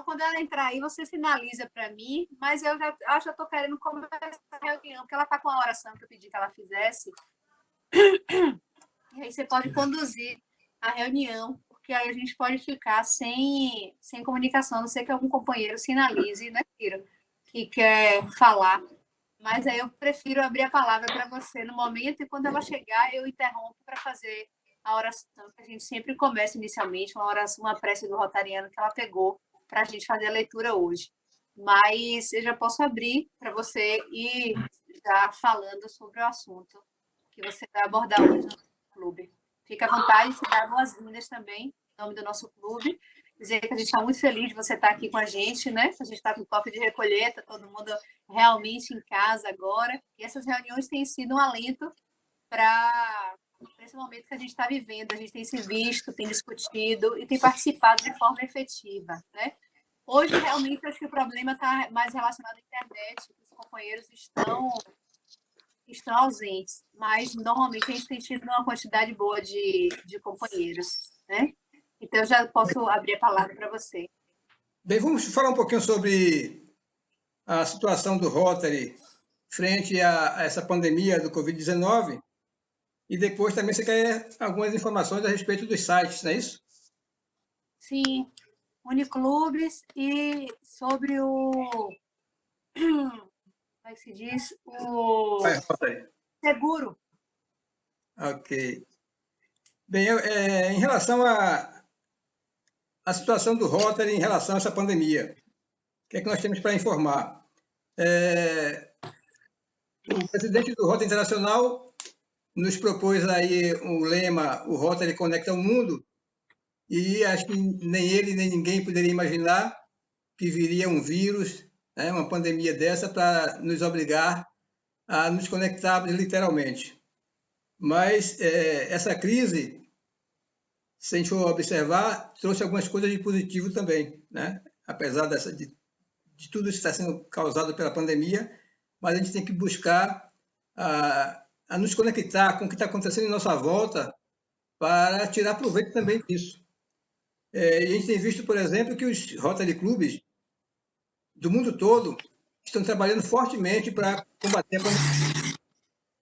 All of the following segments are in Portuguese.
quando ela entrar aí, você finaliza para mim, mas eu já estou querendo começar a reunião, porque ela está com a oração que eu pedi que ela fizesse. E aí você pode conduzir a reunião, porque aí a gente pode ficar sem comunicação, a não ser que algum companheiro sinalize, né, Ciro, que quer falar. Mas aí eu prefiro abrir a palavra para você no momento e quando ela chegar eu interrompo para fazer a oração que a gente sempre começa inicialmente, uma oração, uma prece do Rotariano que ela pegou para a gente fazer a leitura hoje. Mas eu já posso abrir para você ir já falando sobre o assunto que você vai abordar hoje no clube. Fica à vontade de dar boas-vindas também, em nome do nosso clube. Dizer que a gente está muito feliz de você estar aqui com a gente, né? A gente está com o toque de recolher, está todo mundo realmente em casa agora. E essas reuniões têm sido um alento para esse momento que a gente está vivendo. A gente tem se visto, tem discutido e tem participado de forma efetiva, né? Hoje, realmente, acho que o problema está mais relacionado à internet, que os companheiros estão ausentes, mas normalmente a gente tem tido uma quantidade boa de companheiros, né? Então, eu já posso abrir a palavra para você. Bem, vamos falar um pouquinho sobre a situação do Rotary frente a essa pandemia do Covid-19 e depois também você quer algumas informações a respeito dos sites, não é isso? Sim, Uniclubes e sobre o... Como é que se diz? O seguro. Ok. Bem, em relação à situação do Rotary em relação a essa pandemia, o que é que nós temos para informar? O presidente do Rotary Internacional nos propôs aí o lema "O Rotary Conecta o Mundo", e acho que nem ele nem ninguém poderia imaginar que viria um vírus, né, uma pandemia dessa, para nos obrigar a nos conectarmos literalmente. Mas essa crise, se a gente for observar, trouxe algumas coisas de positivo também, né? Apesar de tudo isso estar sendo causado pela pandemia, mas a gente tem que buscar a nos conectar com o que está acontecendo em nossa volta para tirar proveito também disso. E a gente tem visto, por exemplo, que os Rotary Clubes do mundo todo estão trabalhando fortemente para combater a pandemia.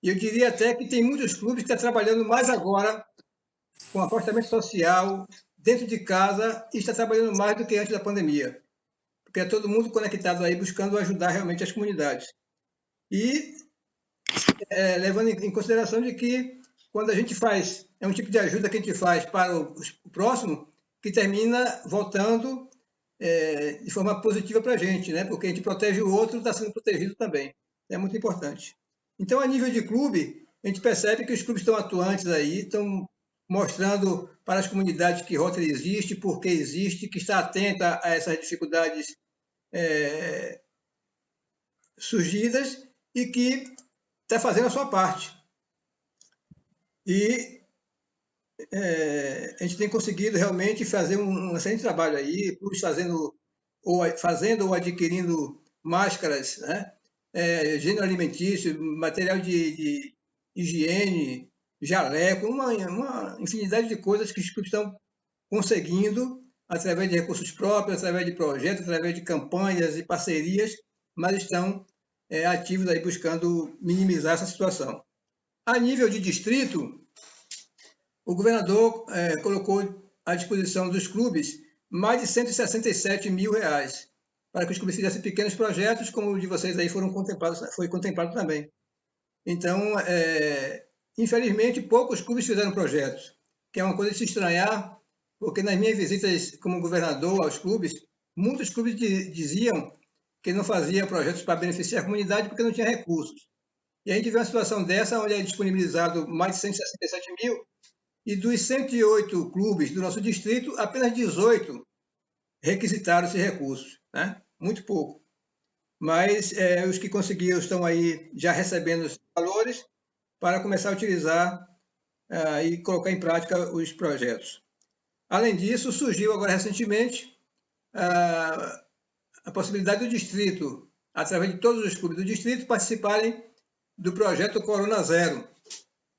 E eu diria até que tem muitos clubes que estão trabalhando mais agora com afastamento social, dentro de casa, e está trabalhando mais do que antes da pandemia. Porque é todo mundo conectado aí, buscando ajudar realmente as comunidades. E levando em consideração de que quando a gente faz, é um tipo de ajuda que a gente faz para o próximo, que termina voltando de forma positiva para a gente, né? Porque a gente protege o outro, está sendo protegido também. É muito importante. Então, a nível de clube, a gente percebe que os clubes estão atuantes aí, estão mostrando para as comunidades que Rotary existe, por que existe, que está atenta a essas dificuldades surgidas e que está fazendo a sua parte. E a gente tem conseguido realmente fazer um excelente trabalho aí, fazendo ou adquirindo máscaras, né? Gênero alimentício, material de higiene, jaleco, uma infinidade de coisas que os clubes estão conseguindo através de recursos próprios, através de projetos, através de campanhas e parcerias, mas estão ativos aí buscando minimizar essa situação. A nível de distrito, o governador colocou à disposição dos clubes mais de R$167 mil para que os clubes fizessem pequenos projetos, como o de vocês aí foi contemplado também. Então, infelizmente, poucos clubes fizeram projetos, que é uma coisa de se estranhar, porque nas minhas visitas como governador aos clubes, muitos clubes diziam que não faziam projetos para beneficiar a comunidade porque não tinha recursos. E a gente vê uma situação dessa, onde é disponibilizado mais de 167 mil, e dos 108 clubes do nosso distrito, apenas 18 requisitaram esses recursos, né? Muito pouco. Mas os que conseguiram estão aí já recebendo os valores para começar a utilizar e colocar em prática os projetos. Além disso, surgiu agora recentemente a possibilidade do distrito, através de todos os clubes do distrito, participarem do projeto Corona Zero.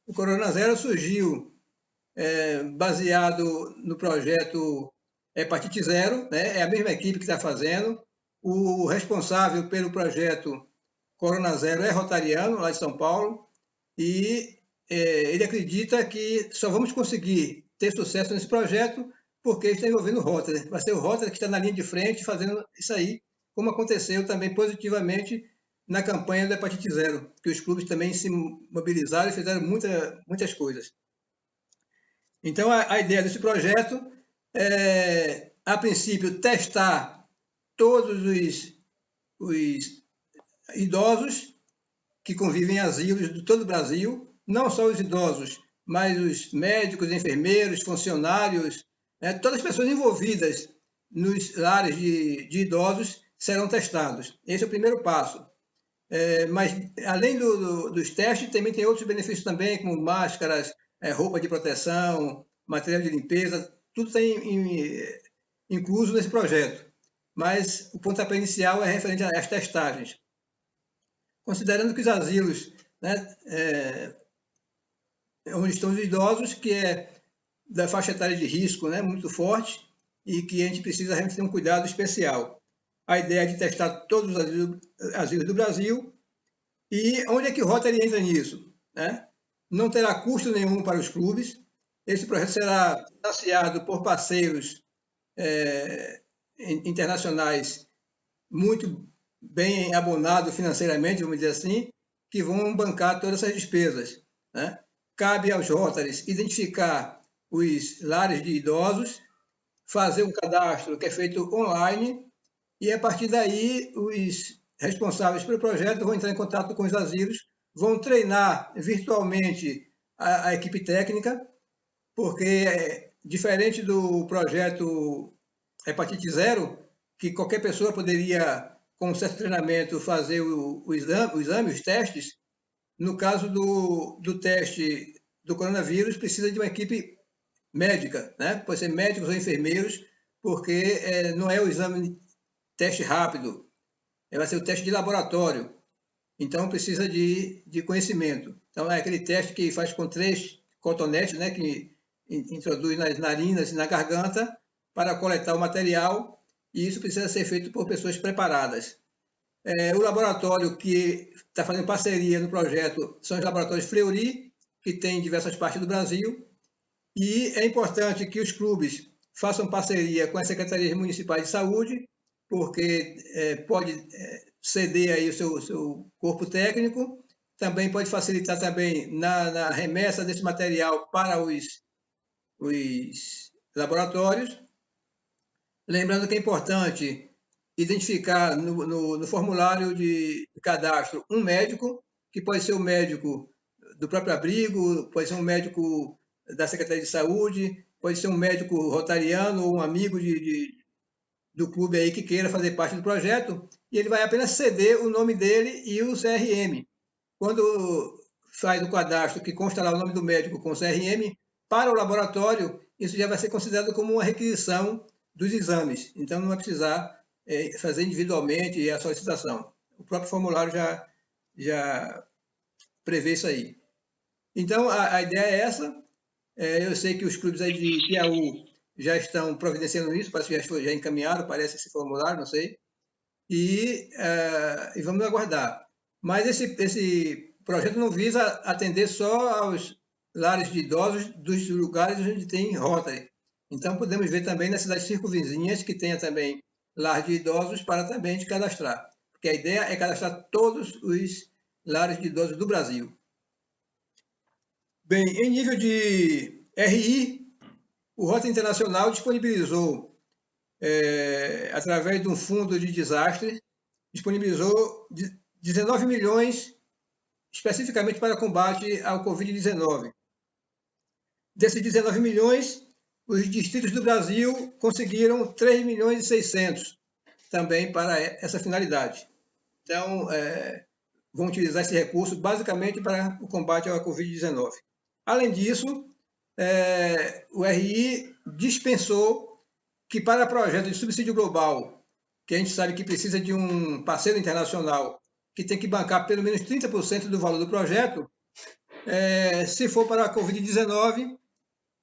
O Corona Zero surgiu baseado no projeto Hepatite Zero, né? É a mesma equipe que está fazendo. O responsável pelo projeto Corona Zero é rotariano, lá de São Paulo, e ele acredita que só vamos conseguir ter sucesso nesse projeto porque está envolvendo o Rotary. Vai ser o Rotary que está na linha de frente fazendo isso aí, como aconteceu também positivamente na campanha do Hepatite Zero, que os clubes também se mobilizaram e fizeram muitas coisas. Então, a ideia desse projeto é, a princípio, testar todos os idosos que convivem em asilos de todo o Brasil, não só os idosos, mas os médicos, enfermeiros, funcionários, né, todas as pessoas envolvidas nos lares de idosos serão testados. Esse é o primeiro passo. Mas, além dos testes, também tem outros benefícios também, como máscaras, roupa de proteção, material de limpeza, tudo está incluso nesse projeto. Mas o pontapé inicial é referente às testagens. Considerando que os asilos, né, onde estão os idosos, que é da faixa etária de risco, né, muito forte, e que a gente precisa realmente ter um cuidado especial. A ideia é de testar todos os asilos do Brasil. E onde é que o Rotary entra nisso? Né? Não terá custo nenhum para os clubes. Esse projeto será financiado por parceiros internacionais muito bem abonados financeiramente, vamos dizer assim, que vão bancar todas essas despesas. Né? Cabe aos Rotarys identificar os lares de idosos, fazer um cadastro que é feito online, e a partir daí os responsáveis pelo projeto vão entrar em contato com os asilos, vão treinar virtualmente a equipe técnica, porque diferente do projeto Hepatite Zero, que qualquer pessoa poderia, com um certo treinamento, fazer o exame, os testes, no caso do teste do coronavírus, precisa de uma equipe médica, né? Pode ser médicos ou enfermeiros, porque não é o exame teste rápido, vai ser o teste de laboratório. Então, precisa de conhecimento. Então, é aquele teste que faz com 3 cotonetes, né, que introduz nas narinas e na garganta para coletar o material, e isso precisa ser feito por pessoas preparadas. O laboratório que está fazendo parceria no projeto são os laboratórios Fleury, que tem em diversas partes do Brasil, e é importante que os clubes façam parceria com as secretarias municipais de saúde, porque pode ceder aí o seu corpo técnico, também pode facilitar também na remessa desse material para os laboratórios. Lembrando que é importante identificar no formulário de cadastro um médico, que pode ser um médico do próprio abrigo, pode ser um médico da Secretaria de Saúde, pode ser um médico rotariano ou um amigo do clube aí que queira fazer parte do projeto, e ele vai apenas ceder o nome dele e o CRM. Quando faz o cadastro que consta lá o nome do médico com o CRM, para o laboratório, isso já vai ser considerado como uma requisição dos exames. Então, não vai precisar fazer individualmente a solicitação. O próprio formulário já prevê isso aí. Então, a ideia é essa. Eu sei que os clubes aí de Piauí já estão providenciando isso, parece que já encaminharam, parece, esse formulário, não sei, e vamos aguardar. Mas esse projeto não visa atender só aos lares de idosos dos lugares onde tem Rotary. Então, podemos ver também nas cidades circunvizinhas que tenha também lar de idosos para também de cadastrar, porque a ideia é cadastrar todos os lares de idosos do Brasil. Bem, em nível de RI, o Rotary Internacional disponibilizou, através de um fundo de desastre, disponibilizou 19 milhões especificamente para combate ao Covid-19. Desses 19 milhões, os distritos do Brasil conseguiram 3 milhões e 600 também para essa finalidade. Então, vão utilizar esse recurso basicamente para o combate ao Covid-19. Além disso, o RI dispensou que para projetos de subsídio global, que a gente sabe que precisa de um parceiro internacional que tem que bancar pelo menos 30% do valor do projeto, se for para a Covid-19,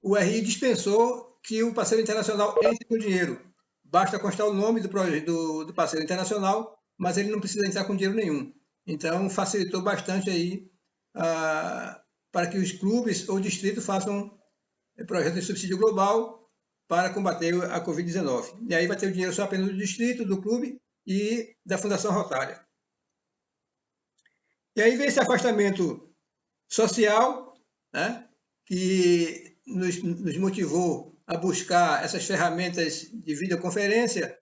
o RI dispensou que o parceiro internacional entre com dinheiro. Basta constar o nome do parceiro internacional, mas ele não precisa entrar com dinheiro nenhum. Então, facilitou bastante aí para que os clubes ou distritos façam projetos de subsídio global para combater a Covid-19. E aí vai ter o dinheiro só apenas do distrito, do clube e da Fundação Rotária. E aí vem esse afastamento social, né, que nos motivou a buscar essas ferramentas de videoconferência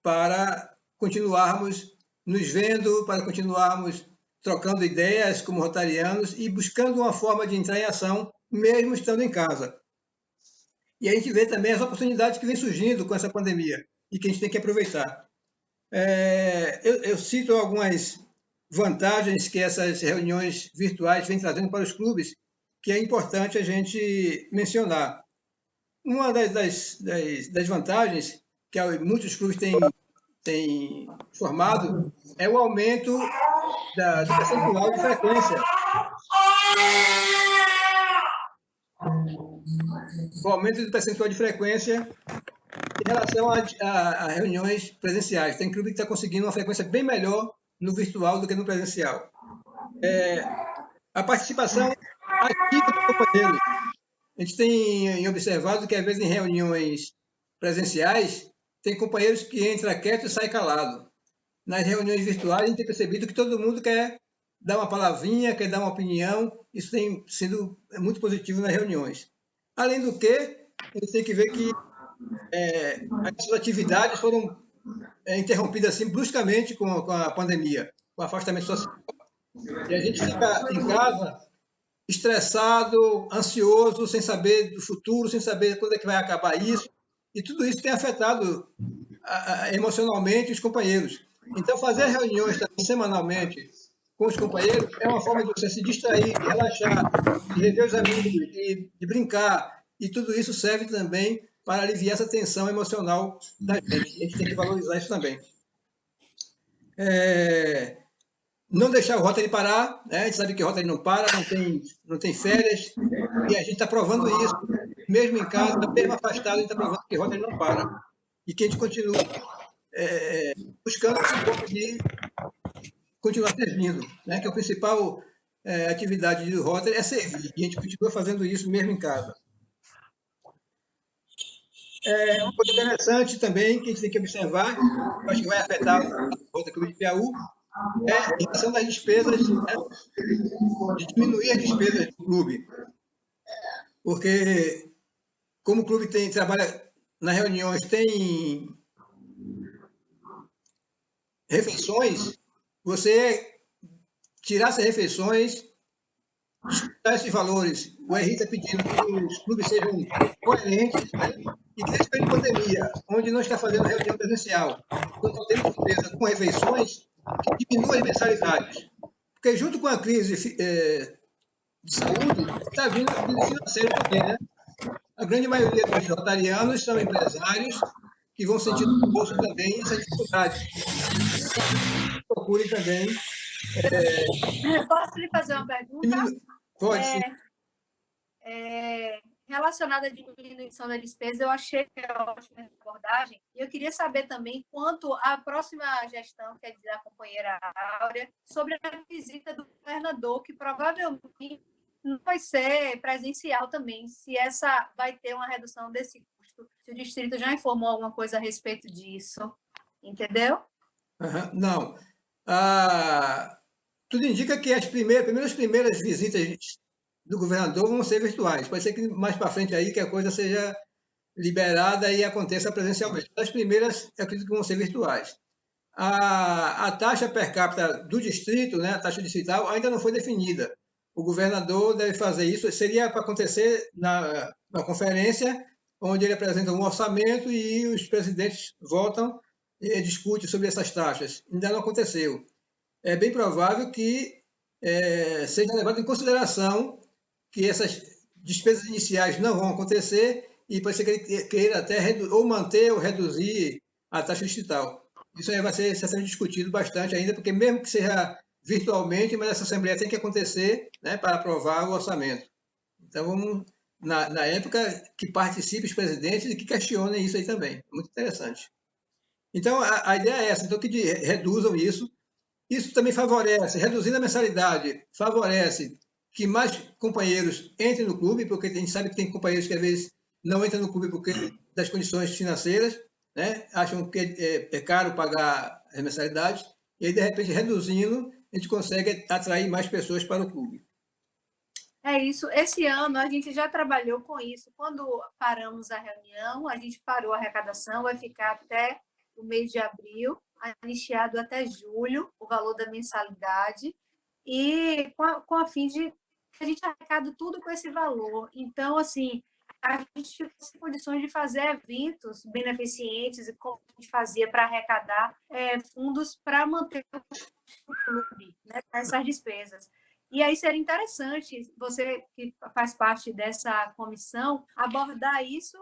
para continuarmos nos vendo, para continuarmos trocando ideias como rotarianos e buscando uma forma de entrar em ação, mesmo estando em casa. E a gente vê também as oportunidades que vêm surgindo com essa pandemia e que a gente tem que aproveitar. Eu cito algumas vantagens que essas reuniões virtuais vêm trazendo para os clubes, que é importante a gente mencionar. Uma das vantagens que muitos clubes têm formado é o aumento do percentual de frequência. O aumento do percentual de frequência em relação a reuniões presenciais. Tem clube que está conseguindo uma frequência bem melhor no virtual do que no presencial. A participação ativa dos companheiros. A gente tem observado que, às vezes, em reuniões presenciais, tem companheiros que entram quieto e saem calado. Nas reuniões virtuais, a gente tem percebido que todo mundo quer dar uma palavrinha, quer dar uma opinião. Isso tem sido muito positivo nas reuniões. Além do que, a gente tem que ver que as atividades foram interrompidas assim, bruscamente com a pandemia, com o afastamento social. E a gente fica em casa estressado, ansioso, sem saber do futuro, sem saber quando é que vai acabar isso. E tudo isso tem afetado emocionalmente os companheiros. Então, fazer reuniões também, semanalmente com os companheiros é uma forma de você se distrair, de relaxar, de rever os amigos, de brincar. E tudo isso serve também para aliviar essa tensão emocional da gente. A gente tem que valorizar isso também. Não deixar o Rotary parar, né? A gente sabe que o Rotary não para, não tem férias, e a gente está provando isso. Mesmo em casa, mesmo afastado, a gente está provando que o Rotary não para. E que a gente continua buscando um pouco de continuar servindo, né? Que a principal atividade do Rotary é servir, e a gente continua fazendo isso mesmo em casa. Uma coisa interessante também que a gente tem que observar, acho que vai afetar o Rotary Clube de Piauí, é a relação das despesas, né? De diminuir as despesas do clube. Porque, como o clube trabalha nas reuniões, tem refeições, você tirar essas refeições, disputar esses valores. O Henrique está pedindo que os clubes sejam coerentes, né? E que nesse período de pandemia, onde não está fazendo reunião presencial, não está tendo despesa com refeições, que diminua as mensalidades. Porque junto com a crise de saúde, está vindo a crise financeira também, né? A grande maioria dos rotarianos são empresários que vão sentir no bolso também essa dificuldade. Procure também. Posso lhe fazer uma pergunta? Pode, sim. Relacionada à diminuição da despesa, eu achei que é uma ótima abordagem. E eu queria saber também quanto à próxima gestão, quer dizer, a companheira Áurea, sobre a visita do governador, que provavelmente não vai ser presencial também, se essa vai ter uma redução desse custo, se o distrito já informou alguma coisa a respeito disso, entendeu? Não. Tudo indica que as primeiras visitas do governador vão ser virtuais. Pode ser que mais para frente aí que a coisa seja liberada e aconteça presencialmente. As primeiras, eu acredito que vão ser virtuais. A taxa per capita do distrito, né, a taxa distrital, ainda não foi definida. O governador deve fazer isso, seria para acontecer na conferência, onde ele apresenta um orçamento e os presidentes votam e discutem sobre essas taxas. Ainda não aconteceu. É bem provável que seja levado em consideração que essas despesas iniciais não vão acontecer e pode ser que ele queira até ou manter ou reduzir a taxa distrital. Isso aí vai ser certamente discutido bastante ainda, porque mesmo que seja virtualmente, mas essa assembleia tem que acontecer, né, para aprovar o orçamento. Então, vamos na época, que participem os presidentes e que questionem isso aí também. Muito interessante. Então, a ideia é essa, então, que reduzam isso. Isso também favorece, reduzindo a mensalidade, favorece que mais companheiros entrem no clube, porque a gente sabe que tem companheiros que às vezes não entram no clube porque das condições financeiras, né? Acham que é caro pagar as mensalidades, e aí, de repente, reduzindo, a gente consegue atrair mais pessoas para o clube. É isso. Esse ano a gente já trabalhou com isso. Quando paramos a reunião, a gente parou a arrecadação, vai ficar até o mês de abril, anistiado até julho, o valor da mensalidade, e com a fim de que a gente arrecada tudo com esse valor. Então, assim, a gente ficou em condições de fazer eventos beneficentes, como a gente fazia para arrecadar fundos para manter o clube, né, essas despesas. E aí seria interessante você, que faz parte dessa comissão, abordar isso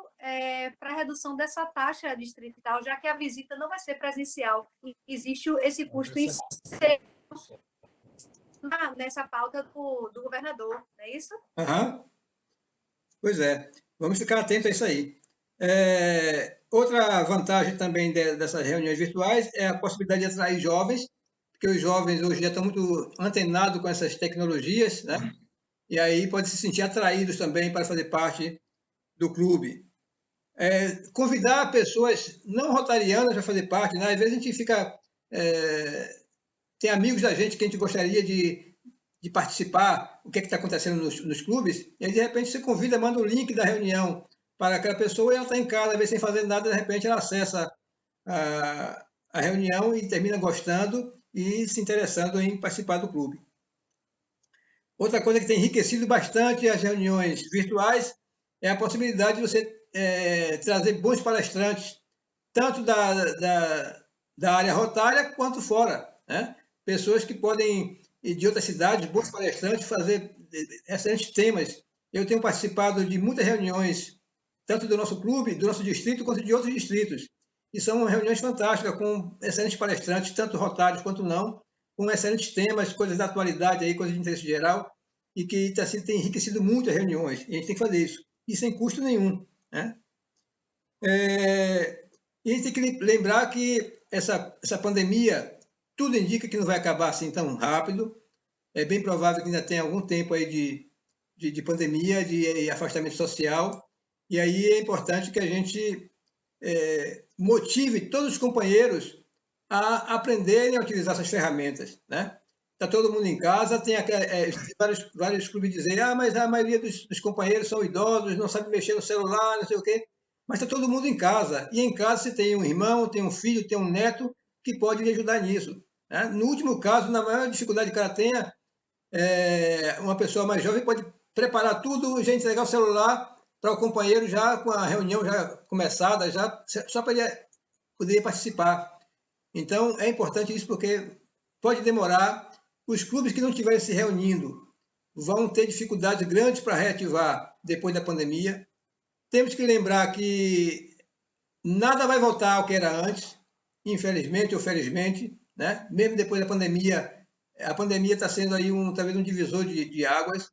para a redução dessa taxa distrital, já que a visita não vai ser presencial. Existe esse custo nessa pauta do governador, não é isso? Uhum. Pois é, vamos ficar atentos a isso aí. Outra vantagem também dessas reuniões virtuais é a possibilidade de atrair jovens, porque os jovens hoje já estão muito antenados com essas tecnologias, né? E aí pode se sentir atraídos também para fazer parte do clube. Convidar pessoas não rotarianas para fazer parte, né? Às vezes a gente fica... tem amigos da gente que a gente gostaria de participar, o que está acontecendo nos clubes, e aí, de repente, você convida, manda o link da reunião para aquela pessoa e ela está em casa, às vezes, sem fazer nada, de repente, ela acessa a reunião e termina gostando e se interessando em participar do clube. Outra coisa que tem enriquecido bastante as reuniões virtuais é a possibilidade de você trazer bons palestrantes, tanto da área rotária quanto fora, né? Pessoas que podem, de outras cidades, bons palestrantes, fazer excelentes temas. Eu tenho participado de muitas reuniões, tanto do nosso clube, do nosso distrito, quanto de outros distritos. E são reuniões fantásticas, com excelentes palestrantes, tanto rotários quanto não, com excelentes temas, coisas da atualidade, aí, coisas de interesse geral, e que tem enriquecido muito as reuniões. E a gente tem que fazer isso, e sem custo nenhum, né? E a gente tem que lembrar que essa pandemia, tudo indica que não vai acabar assim tão rápido. É bem provável que ainda tenha algum tempo aí de pandemia, de afastamento social. E aí é importante que a gente motive todos os companheiros a aprenderem a utilizar essas ferramentas, né? Está todo mundo em casa, tem vários clubes dizendo, mas a maioria dos companheiros são idosos, não sabem mexer no celular, não sei o quê. Mas está todo mundo em casa. E em casa você tem um irmão, tem um filho, tem um neto que pode lhe ajudar nisso, né? No último caso, na maior dificuldade que ela tenha, uma pessoa mais jovem pode preparar tudo, já entregar o celular para o companheiro já com a reunião já começada, já, só para ele poder participar. Então, é importante isso porque pode demorar. Os clubes que não estiverem se reunindo vão ter dificuldades grandes para reativar depois da pandemia. Temos que lembrar que nada vai voltar ao que era antes, infelizmente ou felizmente, né? Mesmo depois da pandemia, a pandemia está sendo aí talvez um divisor de águas.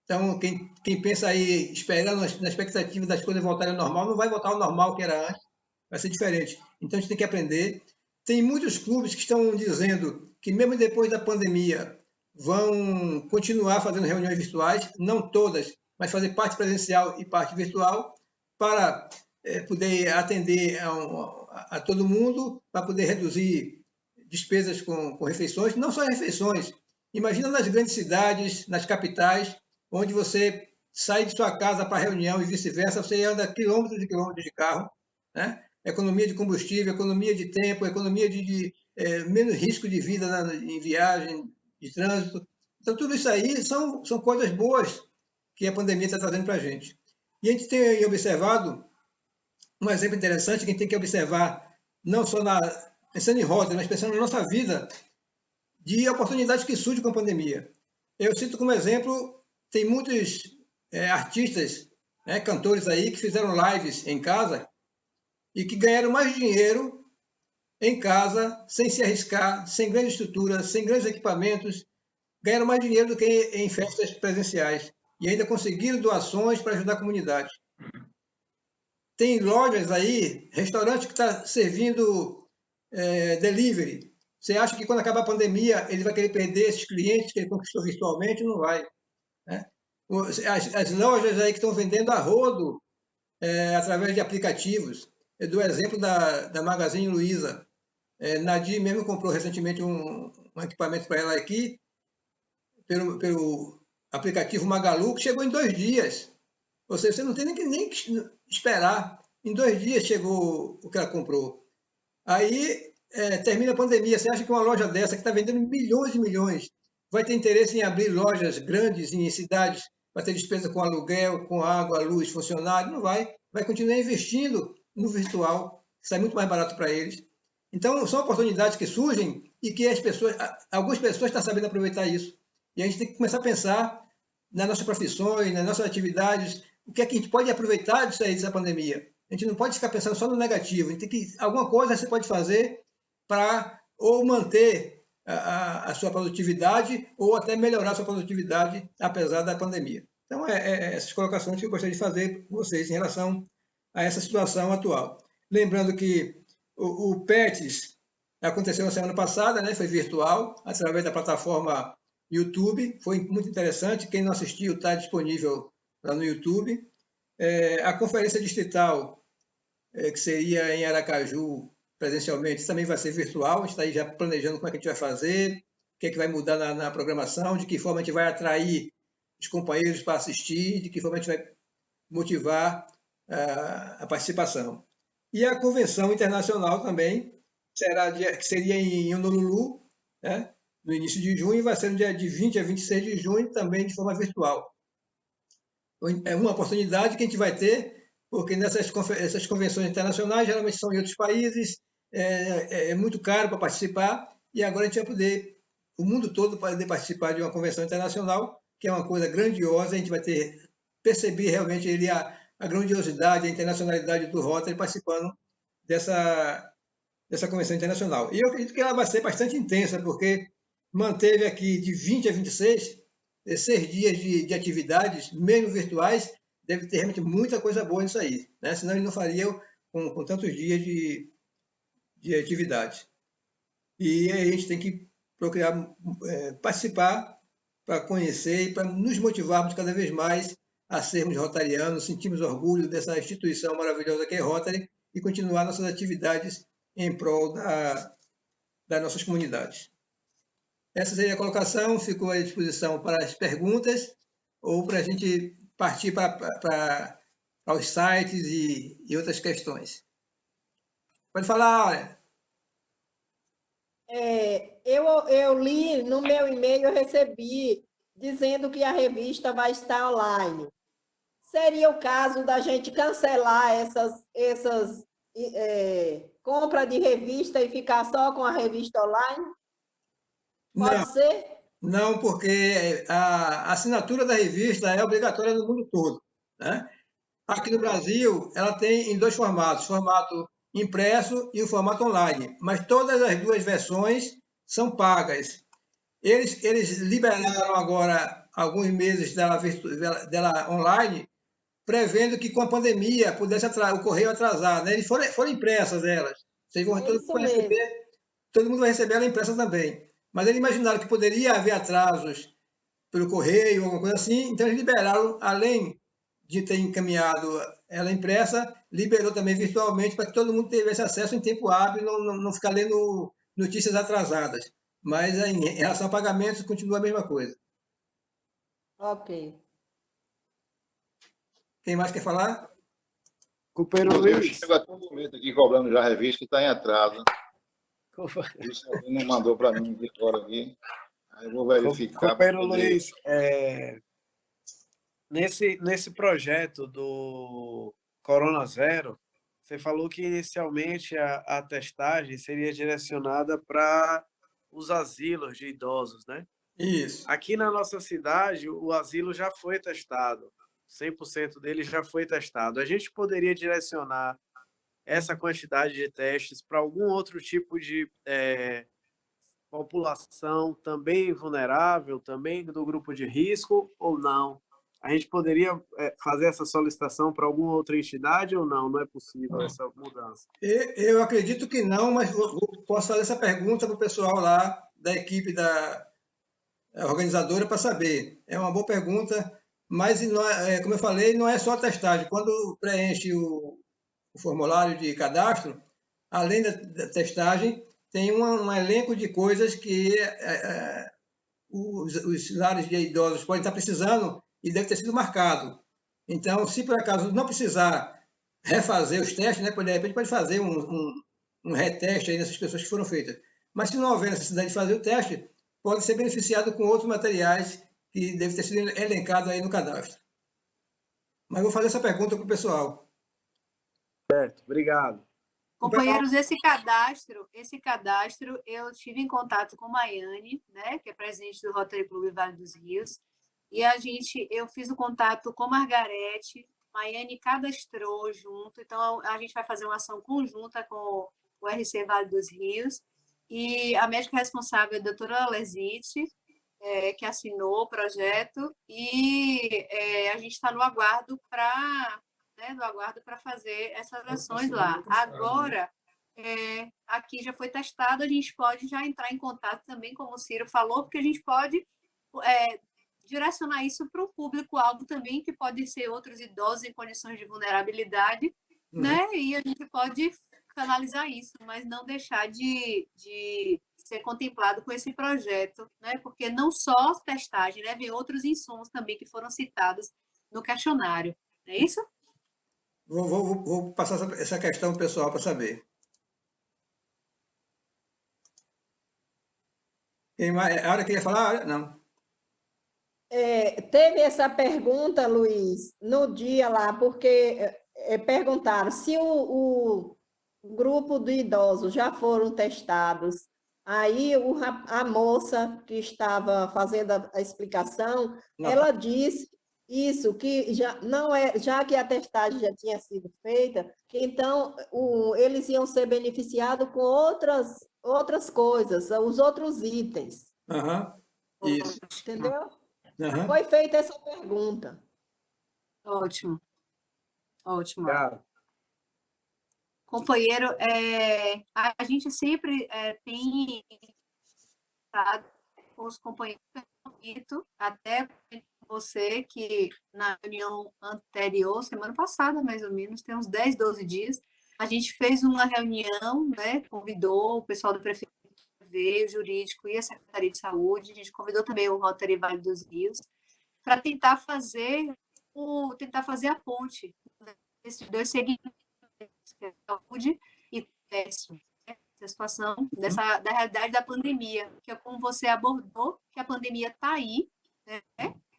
Então, quem pensa aí, esperando na expectativa das coisas voltarem ao normal, não vai voltar ao normal que era antes, vai ser diferente. Então, a gente tem que aprender. Tem muitos clubes que estão dizendo que mesmo depois da pandemia vão continuar fazendo reuniões virtuais, não todas, mas fazer parte presencial e parte virtual, para poder atender a todo mundo, para poder reduzir despesas com refeições, não só refeições. Imagina nas grandes cidades, nas capitais, onde você sai de sua casa para reunião e vice-versa, você anda quilômetros e quilômetros de carro, né? Economia de combustível, economia de tempo, economia de menos risco de vida em viagem, de trânsito. Então, tudo isso aí são coisas boas que a pandemia está trazendo para a gente. E a gente tem observado um exemplo interessante que a gente tem que observar, não só pensando em rota, mas pensando na nossa vida, de oportunidades que surgem com a pandemia. Eu cito como exemplo, tem muitos artistas, cantores aí, que fizeram lives em casa e que ganharam mais dinheiro em casa, sem se arriscar, sem grande estrutura, sem grandes equipamentos, ganharam mais dinheiro do que em festas presenciais. e ainda conseguiram doações para ajudar a comunidade. Tem lojas aí, restaurante que está servindo delivery. Você acha que quando acabar a pandemia ele vai querer perder esses clientes que ele conquistou virtualmente? Não vai. Né? As lojas aí que estão vendendo a rodo através de aplicativos. Eu dou o exemplo da Magazine Luiza. Nadir mesmo comprou recentemente um equipamento para ela aqui, pelo aplicativo Magalu, que chegou em 2 dias. Ou seja, você não tem nem que esperar. Em 2 dias chegou o que ela comprou. Aí termina a pandemia. Você acha que uma loja dessa, que está vendendo milhões e milhões, vai ter interesse em abrir lojas grandes em cidades, vai ter despesa com aluguel, com água, luz, funcionário? Não vai. Vai continuar investindo no virtual, que sai muito mais barato para eles. Então, são oportunidades que surgem e que algumas pessoas estão sabendo aproveitar isso. E a gente tem que começar a pensar nas nossas profissões, nas nossas atividades, o que é que a gente pode aproveitar disso aí, dessa pandemia. A gente não pode ficar pensando só no negativo. A gente tem que, alguma coisa você pode fazer para ou manter a sua produtividade ou até melhorar a sua produtividade apesar da pandemia. Então, essas colocações que eu gostaria de fazer com vocês em relação a essa situação atual. Lembrando que o PETS aconteceu na semana passada, né? Foi virtual, através da plataforma YouTube. Foi muito interessante. Quem não assistiu está disponível lá no YouTube. A conferência distrital, que seria em Aracaju, presencialmente, também vai ser virtual. A gente está aí já planejando como é que a gente vai fazer, o que é que vai mudar na programação, de que forma a gente vai atrair os companheiros para assistir, de que forma a gente vai motivar a participação. E a convenção internacional também, que seria em Honolulu, né, no início de junho, e vai ser no dia de 20 a 26 de junho, também de forma virtual. É uma oportunidade que a gente vai ter, porque essas convenções internacionais geralmente são em outros países, é muito caro para participar, e agora a gente vai poder, o mundo todo, poder participar de uma convenção internacional, que é uma coisa grandiosa. A gente vai perceber realmente a grandiosidade, a internacionalidade do Rotary participando dessa convenção internacional. E eu acredito que ela vai ser bastante intensa, porque manteve aqui de 20 a 26, 6 dias de atividades, mesmo virtuais. Deve ter realmente muita coisa boa nisso aí, né? Senão ele não faria com tantos dias de atividade. E aí a gente tem que procurar participar para conhecer e para nos motivarmos cada vez mais a sermos rotarianos, sentirmos orgulho dessa instituição maravilhosa que é Rotary e continuar nossas atividades em prol das nossas comunidades. Essa seria a colocação, ficou à disposição para as perguntas ou para a gente partir para os sites e outras questões. Pode falar, olha. Eu li no meu e-mail, eu recebi dizendo que a revista vai estar online. Seria o caso da gente cancelar essas compra de revista e ficar só com a revista online? Pode ser? Não, porque a assinatura da revista é obrigatória no mundo todo, né? Aqui no Brasil, ela tem em 2 formatos, formato impresso e o formato online, mas todas as 2 versões são pagas. Eles liberaram agora alguns meses dela online, prevendo que com a pandemia pudesse o correio atrasar, né? Eles foram impressas elas. Vocês vão todo mundo vai receber ela impressa também. Mas eles imaginaram que poderia haver atrasos pelo correio, alguma coisa assim, então eles liberaram, além de ter encaminhado ela impressa, liberou também virtualmente para que todo mundo tivesse acesso em tempo hábil, não ficar lendo notícias atrasadas. Mas em relação a pagamentos, continua a mesma coisa. Ok. Quem mais quer falar? Companheiro Luiz. Chegou aqui um documento aqui cobrando já a revista que está em atraso. Isso alguém não mandou para mim de fora aqui. Aí eu vou verificar. Companheiro Luiz, nesse projeto do Corona Zero, você falou que inicialmente a testagem seria direcionada para os asilos de idosos, né? Isso. Aqui na nossa cidade, o asilo já foi testado. 100% dele já foi testado. A gente poderia direcionar essa quantidade de testes para algum outro tipo de população também vulnerável, também do grupo de risco, ou não? a gente poderia fazer essa solicitação para alguma outra entidade ou não? Não é possível essa mudança? Eu acredito que não, mas posso fazer essa pergunta para o pessoal lá da equipe da organizadora para saber. É uma boa pergunta, mas, como eu falei, não é só a testagem. Quando preenche o formulário de cadastro, além da testagem, tem um elenco de coisas que os lares de idosos podem estar precisando e deve ter sido marcado. Então, se por acaso não precisar refazer os testes, né, de repente pode fazer um reteste aí nessas pessoas que foram feitas. Mas se não houver necessidade de fazer o teste, pode ser beneficiado com outros materiais que devem ter sido elencados aí no cadastro. Mas vou fazer essa pergunta para o pessoal. Certo, obrigado. Companheiros, esse cadastro, eu tive em contato com Maiane, né, que é presidente do Rotary Clube Vale dos Rios, e eu fiz o contato com Margarete, Maiane cadastrou junto, então a gente vai fazer uma ação conjunta com o RC Vale dos Rios, e a médica responsável é a doutora Lesite, que assinou o projeto, e a gente está no aguardo para fazer essas ações lá. Agora, aqui já foi testado, a gente pode já entrar em contato também, como o Ciro falou, porque a gente pode direcionar isso para o público-alvo também, que pode ser outros idosos em condições de vulnerabilidade, né? E a gente pode canalizar isso, mas não deixar de ser contemplado com esse projeto, né? Porque não só testagem, né? Vem outros insumos também que foram citados no questionário. É isso? Vou passar essa questão para o pessoal para saber. A hora que ia falar? Não. Teve essa pergunta, Luiz, no dia lá, porque perguntaram se o grupo de idosos já foram testados. Aí a moça que estava fazendo a explicação, ela disse isso, que já não já que a testagem já tinha sido feita, que então eles iam ser beneficiados com outras coisas, os outros itens. Isso. Entendeu? Foi feita essa pergunta. Ótimo. Claro. Companheiro, a gente sempre tem estado com os companheiros, até você que na reunião anterior, semana passada mais ou menos, tem uns 10, 12 dias, a gente fez uma reunião, né, convidou o pessoal do prefeitura, o jurídico e a Secretaria de Saúde, a gente convidou também o Rotary Vale dos Rios, para tentar fazer a ponte desses dois segmentos, saúde e teste, né? Essa situação da realidade da pandemia, que é como você abordou, que a pandemia está aí, né?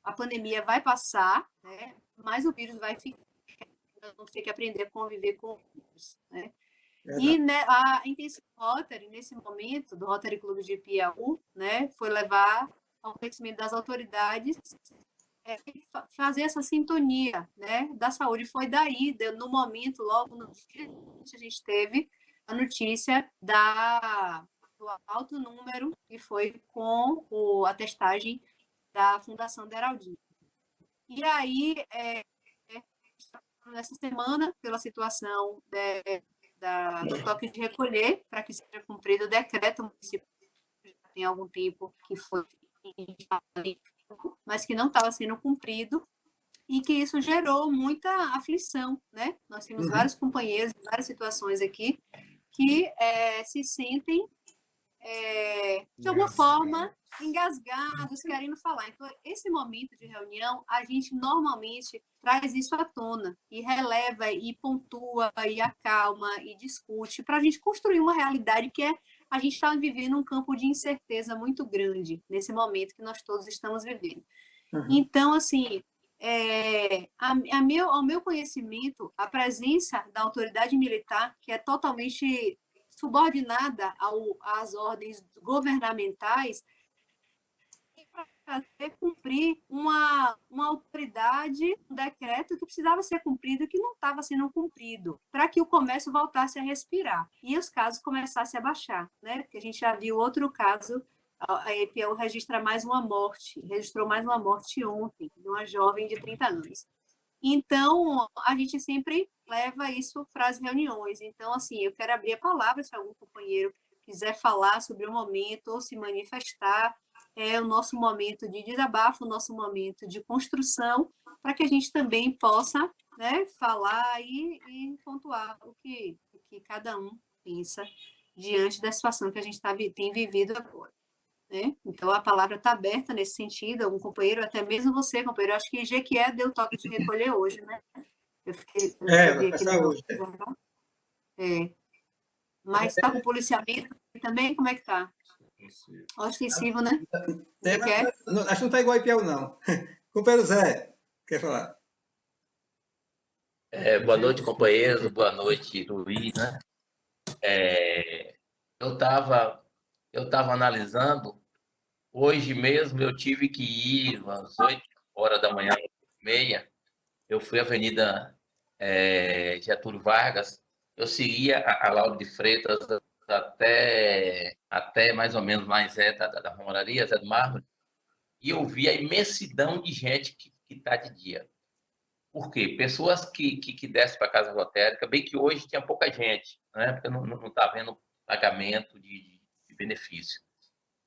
A pandemia vai passar, né? Mas o vírus vai ficar, vamos ter que aprender a conviver com o vírus, né? E né, a intenção do Rotary, nesse momento, do Rotary Clube de Piauí, né, foi levar ao conhecimento das autoridades fazer essa sintonia, né, da saúde. Foi daí, no momento, logo no dia, a gente teve a notícia do alto número que foi com a testagem da Fundação Deraldinho. E aí, nessa semana, pela situação do toque de recolher, para que seja cumprido o decreto municipal, já tem algum tempo que foi, mas que não estava sendo cumprido, e que isso gerou muita aflição, né? Nós temos vários companheiros, várias situações aqui, que se sentem, de alguma forma, engasgados, querendo falar. Então, esse momento de reunião, a gente normalmente traz isso à tona, e releva, e pontua, e acalma, e discute, para a gente construir uma realidade que a gente está vivendo um campo de incerteza muito grande, nesse momento que nós todos estamos vivendo. Então, assim, ao meu conhecimento, a presença da autoridade militar, que é totalmente subordinada às ordens governamentais, para cumprir uma autoridade, um decreto que precisava ser cumprido, que não estava sendo cumprido, para que o comércio voltasse a respirar e os casos começassem a baixar, né? Porque a gente já viu outro caso A EPU registrou mais uma morte ontem, de uma jovem de 30 anos. Então, a gente sempre leva isso para as reuniões. Então, assim, eu quero abrir a palavra se algum companheiro quiser falar sobre o momento ou se manifestar. É o nosso momento de desabafo, o nosso momento de construção, para que a gente também possa, né, falar e pontuar o que cada um pensa diante da situação que a gente tem vivido agora. Né? Então, a palavra está aberta nesse sentido. Algum companheiro, até mesmo você, companheiro, acho que Jequié deu toque de recolher hoje, né? Eu Vai vi aqui passar no hoje. meu. Mas está com policiamento também? Como é que está? Ostensivo, né? Jequié? Acho que não está igual a IPL, não. Companheiro Zé, quer falar? Boa noite, companheiros. Boa noite, Luiz, né? Eu estava analisando. Hoje mesmo eu tive que ir às 8 horas da manhã, 8h30. Eu fui à Avenida Getúlio Vargas. Eu seguia a Lauro de Freitas até mais ou menos mais da Romaria, Zé do Mármore, e eu vi a imensidão de gente que está de dia. Por quê? Pessoas que descem para a casa lotérica, bem que hoje tinha pouca gente, né? Porque não está havendo pagamento de benefício.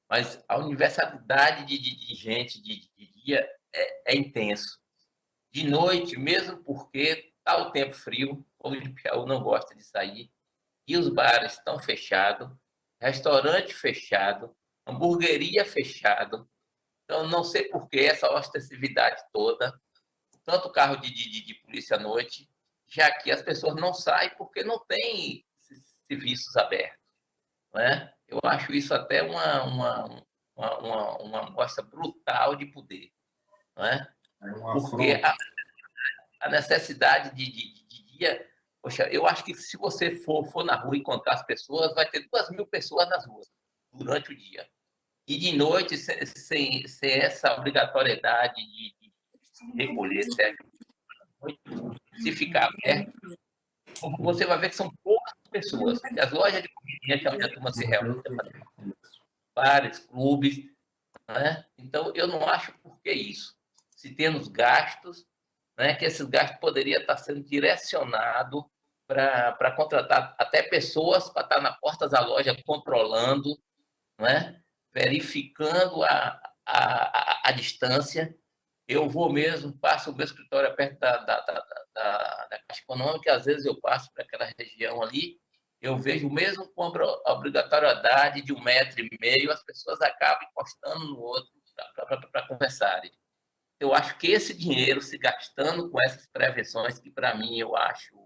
Mas a universalidade de gente de dia é intenso. De noite, mesmo porque está o tempo frio, o Piauí não gosta de sair, e os bares estão fechados, restaurante fechado, hamburgueria fechado. Então, não sei por que essa ostensividade toda, tanto carro de polícia à noite, já que as pessoas não saem porque não tem serviços abertos. Né? Eu acho isso até uma mostra brutal de poder. Né? Porque a necessidade de dia... Poxa, eu acho que se você for na rua encontrar as pessoas, vai ter 2.000 pessoas nas ruas durante o dia. E de noite, sem essa obrigatoriedade de recolher, se ficar aberto, você vai ver que são poucas pessoas. Porque as lojas de conveniência é onde a turma se reúne, bares, clubes. Né? Então, eu não acho por que isso. Se temos gastos, né, que esses gastos poderiam estar sendo direcionados para contratar até pessoas para estar na porta da loja controlando, né, verificando a distância. Eu vou mesmo, passo o meu escritório perto da Caixa Econômica, às vezes eu passo para aquela região ali, eu vejo mesmo com a obrigatoriedade de 1,5 m, as pessoas acabam encostando no outro para conversarem. Eu acho que esse dinheiro se gastando com essas prevenções, que para mim eu acho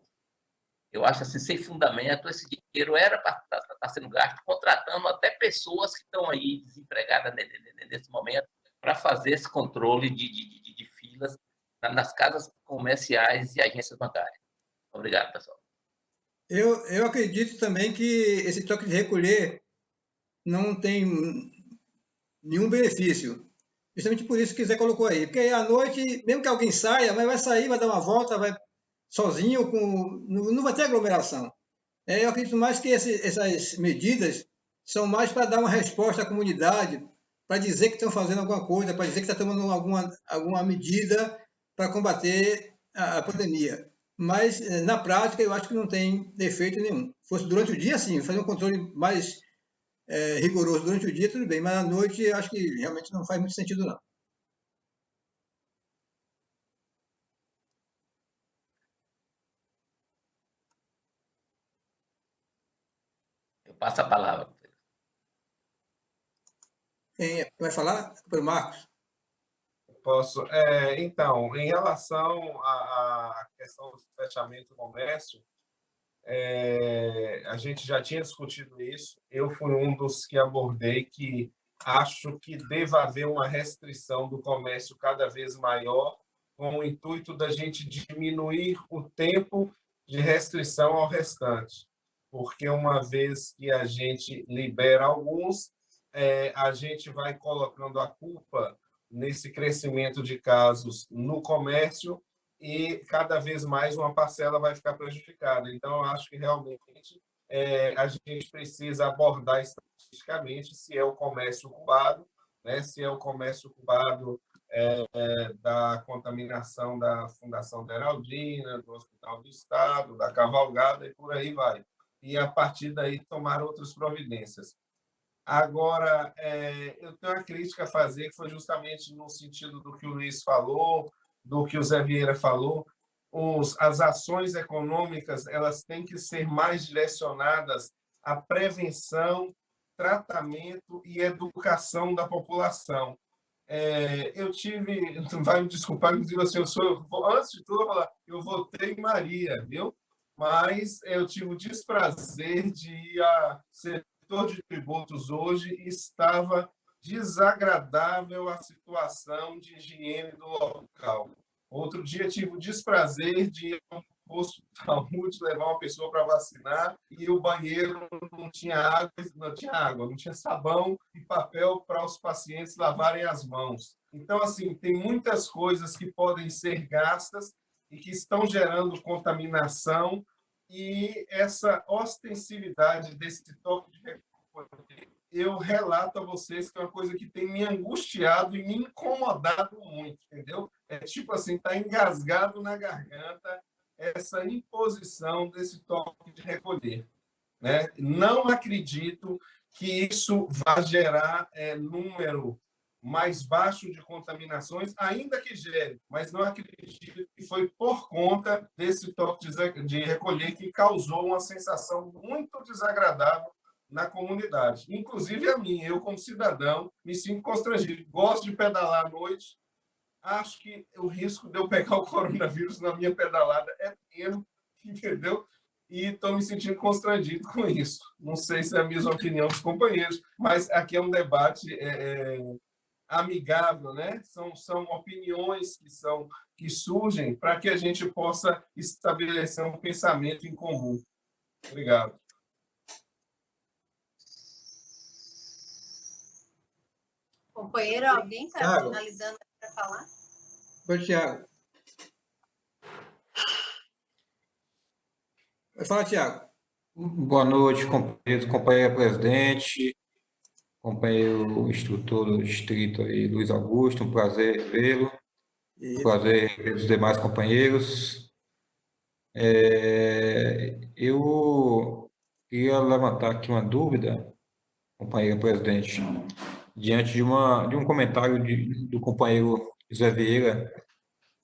assim, sem fundamento, esse dinheiro era para estar sendo gasto contratando até pessoas que estão aí desempregadas nesse momento para fazer esse controle de filas nas casas comerciais e agências bancárias. Obrigado, pessoal. Eu acredito também que esse toque de recolher não tem nenhum benefício. Justamente por isso que o Zé colocou aí. Porque à noite, mesmo que alguém saia, mas vai sair, vai dar uma volta, vai sozinho, não vai ter aglomeração. Eu acredito mais que essas medidas são mais para dar uma resposta à comunidade, para dizer que estão fazendo alguma coisa, para dizer que está tomando alguma medida para combater a pandemia. Mas, na prática, eu acho que não tem efeito nenhum. Se fosse durante o dia, sim, fazer um controle mais rigoroso durante o dia, tudo bem, mas à noite, eu acho que realmente não faz muito sentido, não. Eu passo a palavra. Quem vai falar? Foi o Marcos. Posso. Então, em relação à questão do fechamento do comércio, a gente já tinha discutido isso. Eu fui um dos que abordei que acho que deva haver uma restrição do comércio cada vez maior, com o intuito da gente diminuir o tempo de restrição ao restante. Porque uma vez que a gente libera alguns, a gente vai colocando a culpa nesse crescimento de casos no comércio e cada vez mais uma parcela vai ficar prejudicada. Então, eu acho que realmente a gente precisa abordar estatisticamente se é o comércio ocupado, né? Se é o comércio ocupado da contaminação da Fundação Deraldina, do Hospital do Estado, da Cavalgada e por aí vai. E, a partir daí, tomar outras providências. Agora, eu tenho uma crítica a fazer, que foi justamente no sentido do que o Luiz falou, do que o Zé Vieira falou. As ações econômicas, elas têm que ser mais direcionadas à prevenção, tratamento e educação da população. Eu tive, vai me desculpar, inclusive, assim, antes de tudo, eu vou falar, eu votei em Maria, viu? Mas eu tive o desprazer de ir a setor de tributos hoje e estava desagradável a situação de higiene do local. Outro dia tive o desprazer de ir a um posto de saúde, levar uma pessoa para vacinar e o banheiro não tinha água, não tinha sabão e papel para os pacientes lavarem as mãos. Então, assim, tem muitas coisas que podem ser gastas e que estão gerando contaminação, e essa ostensividade desse toque de recolher, eu relato a vocês que é uma coisa que tem me angustiado e me incomodado muito, entendeu? É tipo assim, está engasgado na garganta essa imposição desse toque de recolher, né? Não acredito que isso vá gerar número mais baixo de contaminações, ainda que gere, mas não acredito que foi por conta desse toque de recolher que causou uma sensação muito desagradável na comunidade. Inclusive a mim, eu como cidadão, me sinto constrangido. Gosto de pedalar à noite, acho que o risco de eu pegar o coronavírus na minha pedalada é pequeno, entendeu? E estou me sentindo constrangido com isso. Não sei se é a mesma opinião dos companheiros, mas aqui é um debate amigável, né? São opiniões que surgem para que a gente possa estabelecer um pensamento em comum. Obrigado. Companheiro, alguém está finalizando para falar? Oi, Tiago. Fala, Tiago. Boa noite, companheiro, companheira presidente, companheiro instrutor do distrito aí, Luiz Augusto, um prazer vê-lo, um prazer ver os demais companheiros. Eu queria levantar aqui uma dúvida, companheiro presidente, diante de um comentário do companheiro Zé Vieira,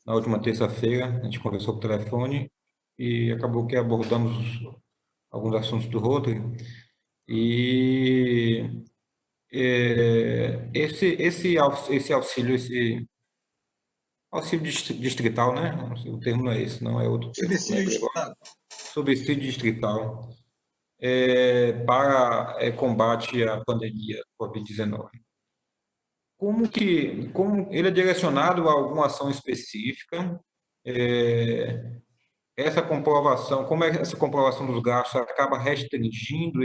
na última terça-feira. A gente conversou por telefone e acabou que abordamos alguns assuntos do Rotary. E esse auxílio, auxílio distrital, né? O termo não é esse, não é outro termo. Subsídio distrital para combate à pandemia Covid-19. Como ele é direcionado a alguma ação específica? Essa comprovação, como é que essa comprovação dos gastos acaba restringindo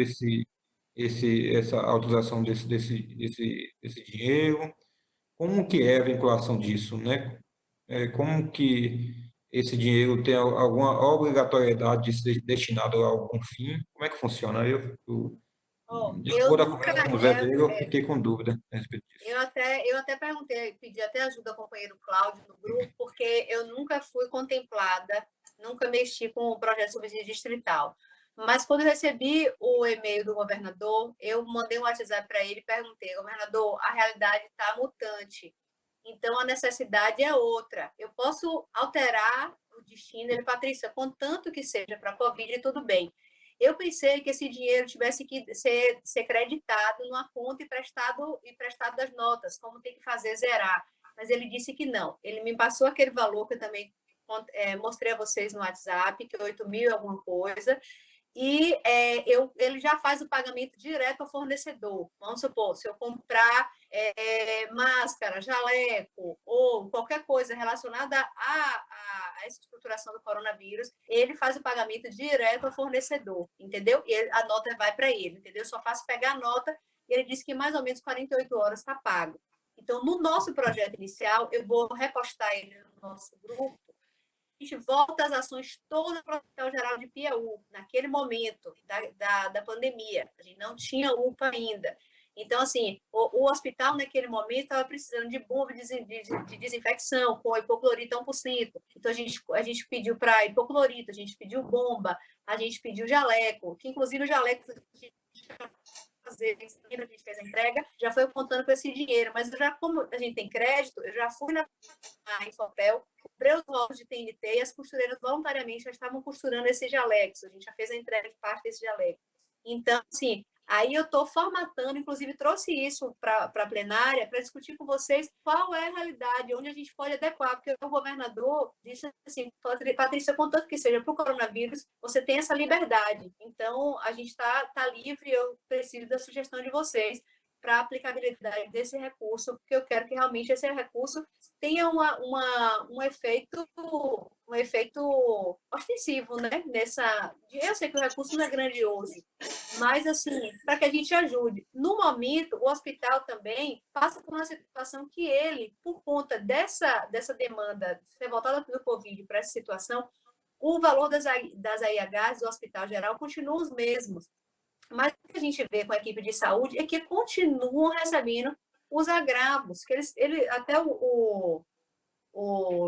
essa autorização desse dinheiro? Como que é a vinculação disso, né? Como que esse dinheiro tem alguma obrigatoriedade de ser destinado a algum fim? Como é que funciona? De acordo com o Zé Vieira, eu fiquei com dúvida a respeito disso. Eu até perguntei, pedi até ajuda ao companheiro Cláudio no grupo, porque eu nunca fui contemplada, nunca mexi com o projeto de subsídio distrital. Mas quando eu recebi o e-mail do governador, eu mandei um WhatsApp para ele e perguntei: governador, a realidade está mutante, então a necessidade é outra. Eu posso alterar o destino? Ele: Patrícia, contanto que seja para a Covid, tudo bem. Eu pensei que esse dinheiro tivesse que ser creditado numa conta e prestado das notas, como tem que fazer zerar. Mas ele disse que não. Ele me passou aquele valor que eu também mostrei a vocês no WhatsApp, que é 8 mil e alguma coisa, e ele já faz o pagamento direto ao fornecedor. Vamos supor, se eu comprar máscara, jaleco ou qualquer coisa relacionada a essa estruturação do coronavírus, ele faz o pagamento direto ao fornecedor, entendeu? E a nota vai para ele, entendeu? Eu só faço pegar a nota e ele disse que mais ou menos 48 horas está pago. Então, no nosso projeto inicial, eu vou repostar ele no nosso grupo, gente volta às ações todas para o Hospital Geral de Piauí, naquele momento da pandemia. A gente não tinha UPA ainda. Então, assim, o hospital, naquele momento, estava precisando de bomba de desinfecção, com hipoclorito 1%. Então, a gente pediu para hipoclorito, a gente pediu bomba, a gente pediu jaleco, que, inclusive, o jaleco fazer, a gente fez a entrega, já foi contando com esse dinheiro, mas como a gente tem crédito, eu já fui na Infopel, comprei os rolos de TNT e as costureiras voluntariamente já estavam costurando esses jalecos, a gente já fez a entrega de parte desse jaleco. Então, assim, aí eu estou formatando, inclusive trouxe isso para a plenária para discutir com vocês qual é a realidade, onde a gente pode adequar, porque o governador disse assim, Patrícia, contanto que seja para o coronavírus, você tem essa liberdade. Então, a gente está livre, eu preciso da sugestão de vocês para a aplicabilidade desse recurso, porque eu quero que realmente esse recurso tenha um efeito ostensivo, né? Eu sei que o recurso não é grandioso, mas, assim, para que a gente ajude. No momento, o hospital também passa por uma situação que ele, por conta dessa demanda ser voltada pelo Covid para essa situação, o valor das AIHs do Hospital Geral continua os mesmos. Mas o que a gente vê com a equipe de saúde é que continuam recebendo os agravos, que até o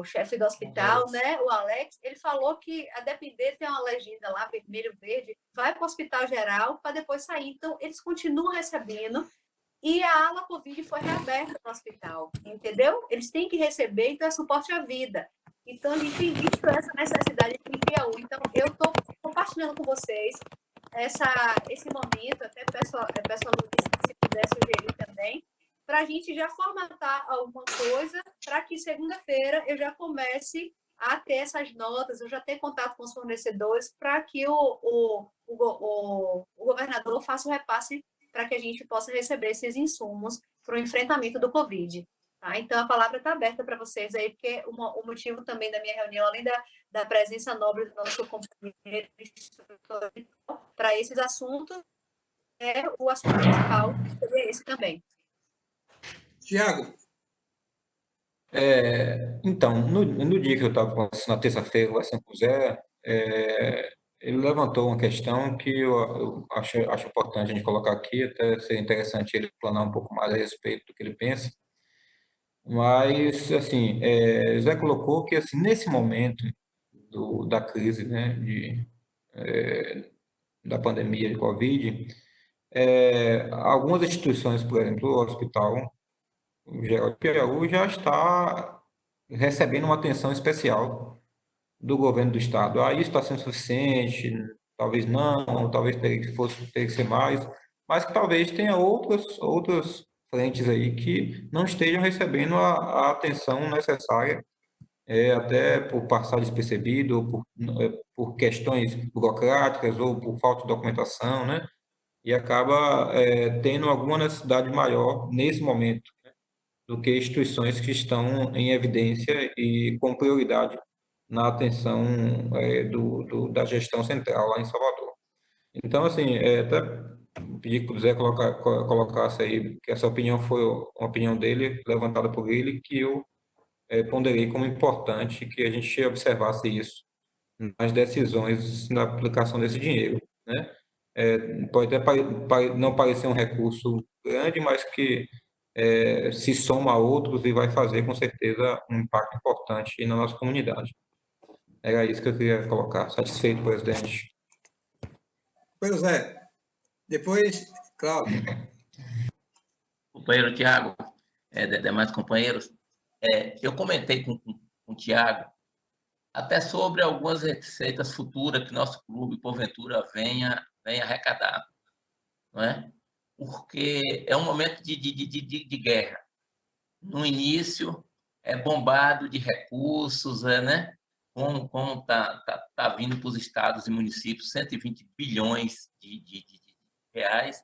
chefe do hospital, né, o Alex, ele falou que a depender tem uma legenda lá, vermelho, verde, vai para o hospital geral para depois sair. Então, eles continuam recebendo e a ala Covid foi reaberta no hospital, entendeu? Eles têm que receber, então é suporte à vida. Então, a gente tem visto essa necessidade aqui em Piauí. Então, eu estou compartilhando com vocês esse momento, até peço a Luísa que se puder sugerir também, para a gente já formatar alguma coisa, para que segunda-feira eu já comece a ter essas notas, eu já ter contato com os fornecedores, para que o governador faça o repasse para que a gente possa receber esses insumos para o enfrentamento do Covid. Tá? Então, a palavra está aberta para vocês aí, porque o motivo também da minha reunião, além da presença nobre do nosso companheiro para esses assuntos, o assunto principal seria esse também. Tiago. Então, no dia que eu estava conversando, na terça-feira, conversando com o Zé, ele levantou uma questão que eu acho importante a gente colocar aqui, até seria interessante ele planar um pouco mais a respeito do que ele pensa. Mas, assim, Zé colocou que, assim, nesse momento da crise, né, da pandemia de Covid, algumas instituições, por exemplo, o Hospital Geral de Piauí já está recebendo uma atenção especial do governo do estado. Isso está sendo suficiente? Talvez não, talvez teria que ser mais, mas que talvez tenha outras frentes aí que não estejam recebendo a atenção necessária, até por passar despercebido, ou por questões burocráticas, ou por falta de documentação, né? E acaba tendo alguma necessidade maior nesse momento, né, do que instituições que estão em evidência e com prioridade na atenção da gestão central lá em Salvador. Então, assim, até pedir que o Zé colocasse aí, que essa opinião foi uma opinião dele, levantada por ele, que eu ponderei como importante que a gente observasse isso nas decisões na aplicação desse dinheiro, né? Pode até não parecer um recurso grande, mas que se soma a outros e vai fazer, com certeza, um impacto importante na nossa comunidade. Era isso que eu queria colocar. Satisfeito, presidente. Pois é. Depois, Cláudio. Companheiro Tiago, demais companheiros, eu comentei com o Tiago até sobre algumas receitas futuras que nosso clube, porventura, venha arrecadar, não é? Porque é um momento de guerra. No início, é bombado de recursos, né? Como tá vindo para os estados e municípios 120 bilhões de reais.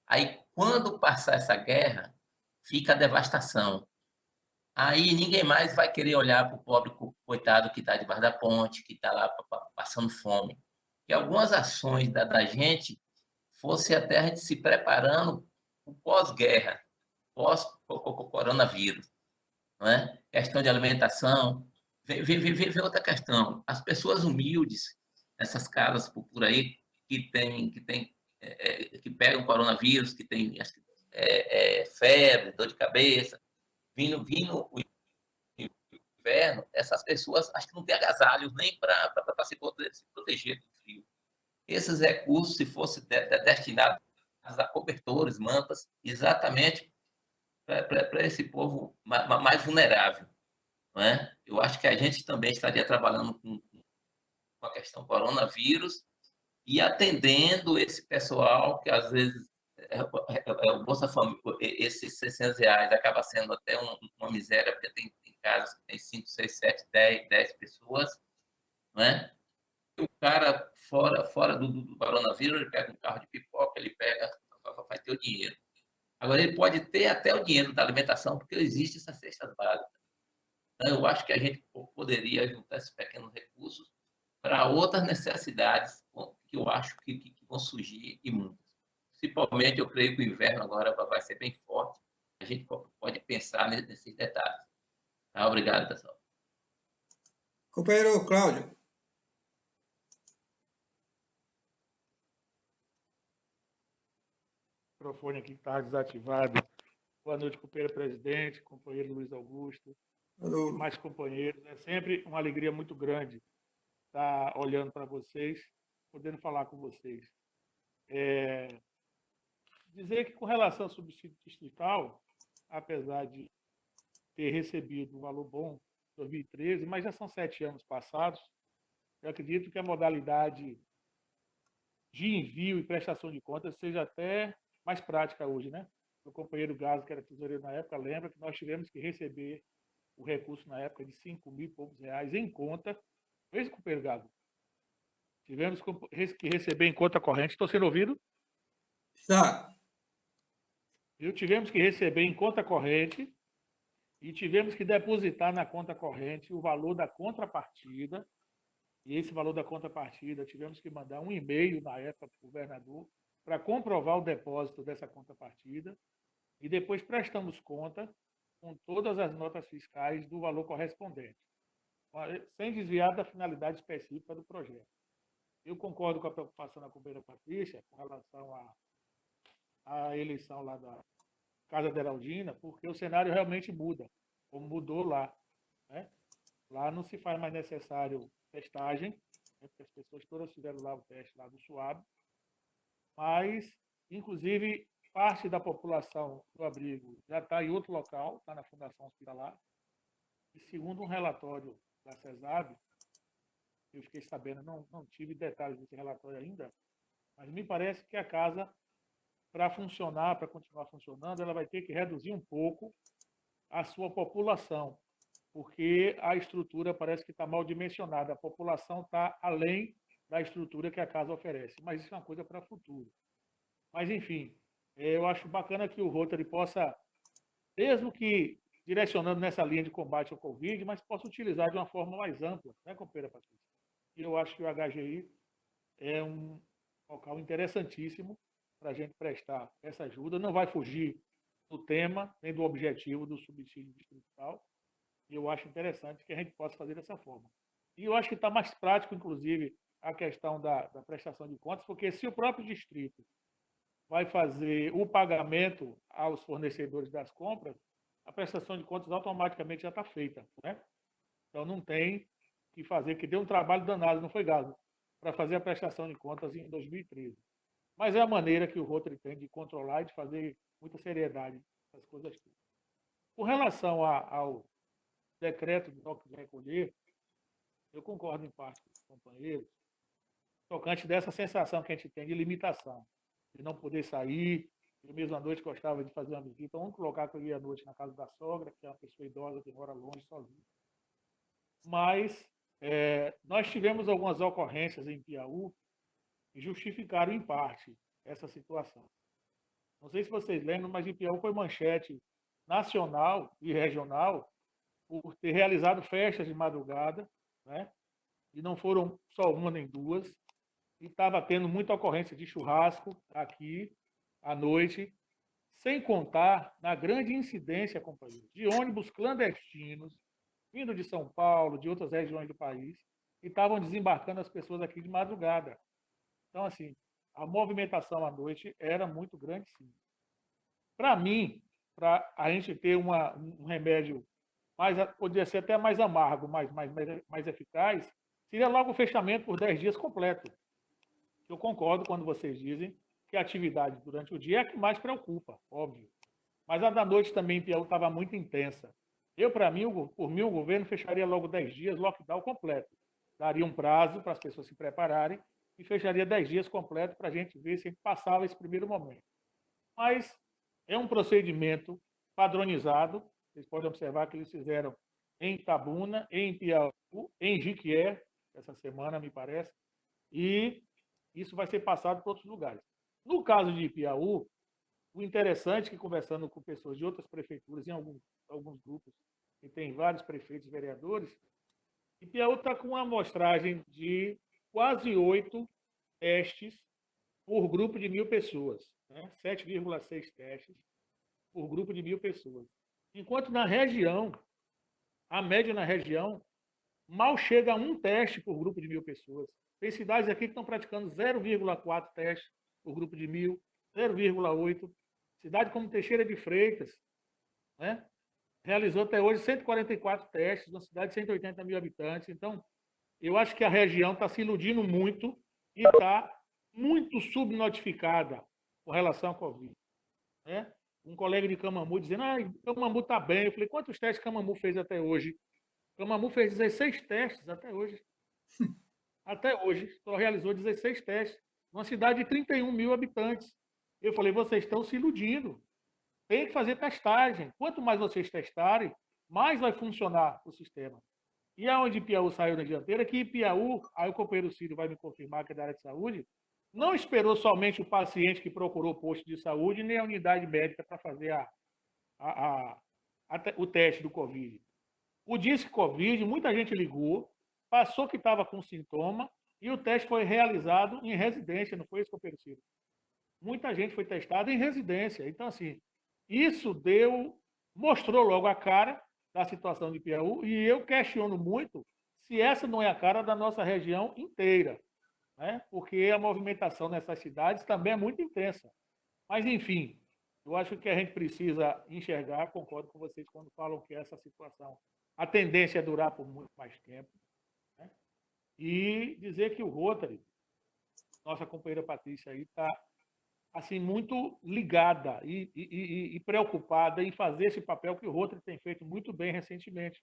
Aí, quando passar essa guerra, fica a devastação. Aí ninguém mais vai querer olhar para o pobre coitado que está debaixo da ponte, que está lá passando fome. E algumas ações da gente fosse até a gente se preparando para o pós-guerra, pós-coronavírus, não é? Questão de alimentação, vem outra questão. As pessoas humildes, essas casas por aí, que pegam coronavírus, que tem febre, dor de cabeça, vindo o inverno, essas pessoas acho que não têm agasalhos nem para se proteger do frio. Esses recursos, se fossem destinados a cobertores, mantas, exatamente para esse povo mais vulnerável, não é? Eu acho que a gente também estaria trabalhando com a questão coronavírus e atendendo esse pessoal que às vezes o Bolsa Família, esses R$ 600 acaba sendo até uma miséria, porque tem casas que tem 5, 6, 7, 10 pessoas, né? O cara fora do coronavírus, ele pega um carro de pipoca, ele vai ter o dinheiro. Agora, ele pode ter até o dinheiro da alimentação, porque existe essas cestas básicas. Então, eu acho que a gente poderia juntar esses pequenos recursos para outras necessidades que eu acho que vão surgir e muitas. Principalmente, eu creio que o inverno agora vai ser bem forte. A gente pode pensar nesses detalhes. Tá? Obrigado, pessoal. Companheiro Cláudio. O microfone aqui está desativado. Boa noite, companheiro presidente, companheiro Luiz Augusto, e mais companheiros. É sempre uma alegria muito grande estar olhando para vocês, podendo falar com vocês. Dizer que, com relação ao subsídio distrital, apesar de ter recebido um valor bom em 2013, mas já são 7 anos passados, eu acredito que a modalidade de envio e prestação de contas seja até mais prática hoje, né? O companheiro Gazo, que era tesoureiro na época, lembra que nós tivemos que receber o recurso na época de 5 mil e poucos reais em conta. Fez, companheiro Gazo? Tivemos que receber em conta corrente. Estou sendo ouvido? Está. Tivemos que receber em conta corrente e tivemos que depositar na conta corrente o valor da contrapartida. E esse valor da contrapartida, tivemos que mandar um e-mail na época para o governador para comprovar o depósito dessa contrapartida. E depois prestamos conta com todas as notas fiscais do valor correspondente, sem desviar da finalidade específica do projeto. Eu concordo com a preocupação da companheira Patrícia com relação à eleição lá da Casa da Heraldina, porque o cenário realmente muda, como mudou lá, né? Lá não se faz mais necessário testagem, né, porque as pessoas todas fizeram lá o teste lá do SUAB, mas, inclusive, parte da população do abrigo já está em outro local, está na Fundação Hospitalar, e segundo um relatório da CESAB, eu fiquei sabendo, não tive detalhes desse relatório ainda, mas me parece que a casa, para funcionar, para continuar funcionando, ela vai ter que reduzir um pouco a sua população, porque a estrutura parece que está mal dimensionada, a população está além da estrutura que a casa oferece, mas isso é uma coisa para o futuro. Mas, enfim, eu acho bacana que o Rotary possa, mesmo que direcionando nessa linha de combate ao Covid, mas possa utilizar de uma forma mais ampla, né, companheira Patrícia? E eu acho que o HGI é um local interessantíssimo para a gente prestar essa ajuda. Não vai fugir do tema, nem do objetivo do subsídio distrital. E eu acho interessante que a gente possa fazer dessa forma. E eu acho que está mais prático, inclusive, a questão da prestação de contas, porque se o próprio distrito vai fazer o pagamento aos fornecedores das compras, a prestação de contas automaticamente já está feita, né? Então não tem que fazer, que deu um trabalho danado, não foi, Gazo, para fazer a prestação de contas em 2013. Mas é a maneira que o Rotary tem de controlar e de fazer muita seriedade essas coisas todas. Com relação ao decreto de toque de recolher, eu concordo em parte com os companheiros, tocante dessa sensação que a gente tem de limitação, de não poder sair. Eu mesmo à noite gostava de fazer uma visita, vamos colocar que eu ia à noite na casa da sogra, que é uma pessoa idosa que mora longe, sozinha. Mas nós tivemos algumas ocorrências em Piauí que justificaram, em parte, essa situação. Não sei se vocês lembram, mas em Piauí foi manchete nacional e regional por ter realizado festas de madrugada, né? E não foram só uma nem duas, e estava tendo muita ocorrência de churrasco aqui à noite, sem contar na grande incidência, companheiros, de ônibus clandestinos vindo de São Paulo, de outras regiões do país, e estavam desembarcando as pessoas aqui de madrugada. Então, assim, a movimentação à noite era muito grande, sim. Para mim, para a gente ter um remédio poderia ser até mais amargo, mais eficaz, seria logo o fechamento por 10 dias completo. Eu concordo quando vocês dizem que a atividade durante o dia é a que mais preocupa, óbvio. Mas a da noite também em Piauí estava muito intensa. Por mim, o governo fecharia logo 10 dias, lockdown completo. Daria um prazo para as pessoas se prepararem e fecharia 10 dias completo para a gente ver se a gente passava esse primeiro momento. Mas é um procedimento padronizado. Vocês podem observar que eles fizeram em Itabuna, em Piauí, em Jiquié, essa semana, me parece, e isso vai ser passado para outros lugares. No caso de Piauí, o interessante é que, conversando com pessoas de outras prefeituras, em alguns grupos, que tem vários prefeitos e vereadores, e Piauí está com uma amostragem de quase 8 testes por grupo de 1.000 pessoas, né? 7,6 testes por grupo de 1.000 pessoas. Enquanto na região, a média na região, mal chega a 1 teste por grupo de 1.000 pessoas. Tem cidades aqui que estão praticando 0,4 testes por grupo de 1.000, 0,8. Cidade como Teixeira de Freitas, né? Realizou até hoje 144 testes, uma cidade de 180 mil habitantes. Então, eu acho que a região está se iludindo muito e está muito subnotificada com relação à Covid. Né? Um colega de Camamu dizendo, Camamu está bem. Eu falei, quantos testes Camamu fez até hoje? Camamu fez 16 testes até hoje. Até hoje, só realizou 16 testes. Uma cidade de 31 mil habitantes. Eu falei, vocês estão se iludindo. Tem que fazer testagem. Quanto mais vocês testarem, mais vai funcionar o sistema. E aonde Piauí saiu na dianteira, que Piauí, aí o companheiro Círio vai me confirmar que é da área de saúde, não esperou somente o paciente que procurou o posto de saúde, nem a unidade médica para fazer o teste do Covid. O Disque Covid, muita gente ligou, passou que estava com sintoma, e o teste foi realizado em residência, não foi isso, companheiro Círio? Muita gente foi testada em residência. Então, assim, isso mostrou logo a cara da situação de Piauí, e eu questiono muito se essa não é a cara da nossa região inteira, né? Porque a movimentação nessas cidades também é muito intensa. Mas, enfim, eu acho que a gente precisa enxergar, concordo com vocês quando falam que essa situação, a tendência é durar por muito mais tempo, né? E dizer que o Rotary, nossa companheira Patrícia aí, está assim, muito ligada e preocupada em fazer esse papel que o Rotary tem feito muito bem recentemente,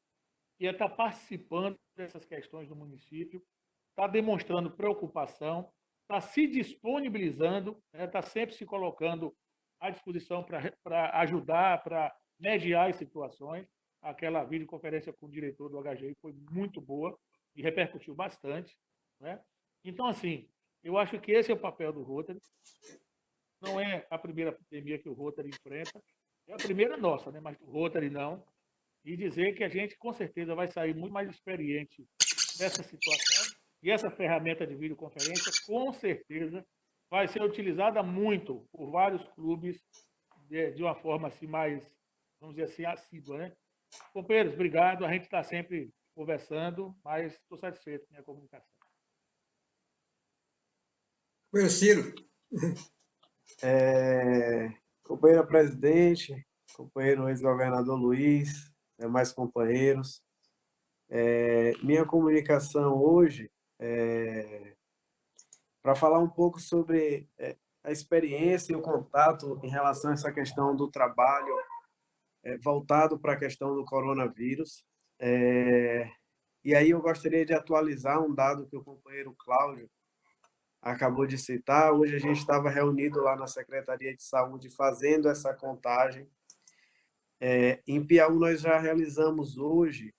que é estar participando dessas questões do município, está demonstrando preocupação, está se disponibilizando, está sempre se colocando à disposição para ajudar, para mediar as situações. Aquela videoconferência com o diretor do HGI foi muito boa e repercutiu bastante, né? Então, assim, eu acho que esse é o papel do Rotary. Não é a primeira pandemia que o Rotary enfrenta, é a primeira nossa, né? Mas o Rotary não. E dizer que a gente, com certeza, vai sair muito mais experiente dessa situação. E essa ferramenta de videoconferência, com certeza, vai ser utilizada muito por vários clubes de uma forma assim mais, vamos dizer assim, assídua, né? Companheiros, obrigado. A gente está sempre conversando, mas estou satisfeito com a minha comunicação. Companheiro Ciro. Companheiro presidente, companheiro ex-governador Luiz, demais companheiros. Minha comunicação hoje é para falar um pouco sobre a experiência e o contato em relação a essa questão do trabalho voltado para a questão do coronavírus. E aí eu gostaria de atualizar um dado que o companheiro Cláudio acabou de citar. Hoje a gente estava reunido lá na Secretaria de Saúde fazendo essa contagem. Em Piauí nós já realizamos hoje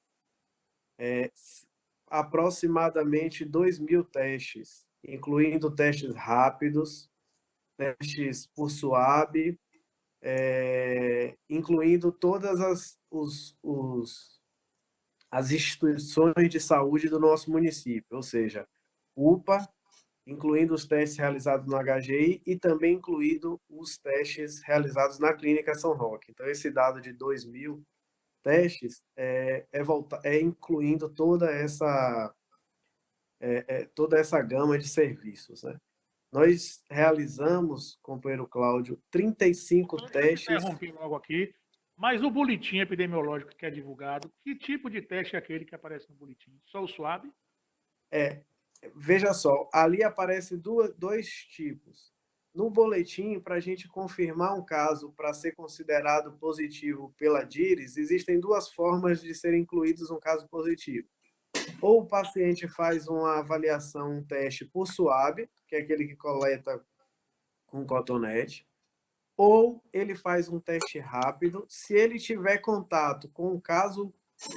aproximadamente 2.000 testes, incluindo testes rápidos, testes por SWAB, incluindo todas as instituições de saúde do nosso município, ou seja, UPA, incluindo os testes realizados no HGI e também incluído os testes realizados na Clínica São Roque. Então, esse dado de 2.000 testes incluindo toda essa gama de serviços, né? Nós realizamos, companheiro Cláudio, 35 testes. Interrompi logo aqui, mas o boletim epidemiológico que é divulgado, que tipo de teste é aquele que aparece no boletim? Só o SWAB? Veja só, ali aparece dois tipos. No boletim, para a gente confirmar um caso para ser considerado positivo pela DIRES, existem duas formas de ser incluídos um caso positivo. Ou o paciente faz uma avaliação, um teste por SWAB, que é aquele que coleta com cotonete, ou ele faz um teste rápido. Se ele tiver contato com um caso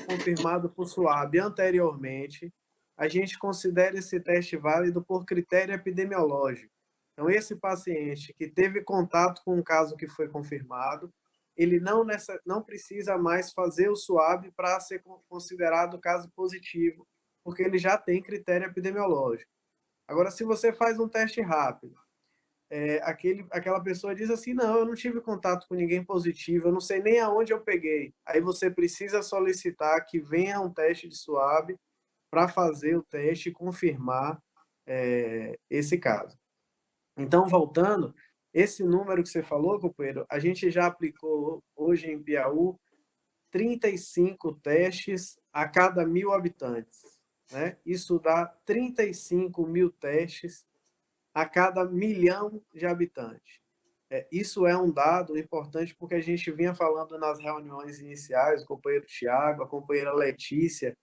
confirmado por SWAB anteriormente, a gente considera esse teste válido por critério epidemiológico. Então, esse paciente que teve contato com um caso que foi confirmado, ele não precisa mais fazer o SWAB para ser considerado caso positivo, porque ele já tem critério epidemiológico. Agora, se você faz um teste rápido, aquela pessoa diz assim, não, eu não tive contato com ninguém positivo, eu não sei nem aonde eu peguei. Aí você precisa solicitar que venha um teste de SWAB para fazer o teste e confirmar esse caso. Então, voltando, esse número que você falou, companheiro, a gente já aplicou hoje em Piauí 35 testes a cada 1.000 habitantes, né? Isso dá 35 mil testes a cada 1 milhão de habitantes. Isso é um dado importante porque a gente vinha falando nas reuniões iniciais, o companheiro Tiago, a companheira Letícia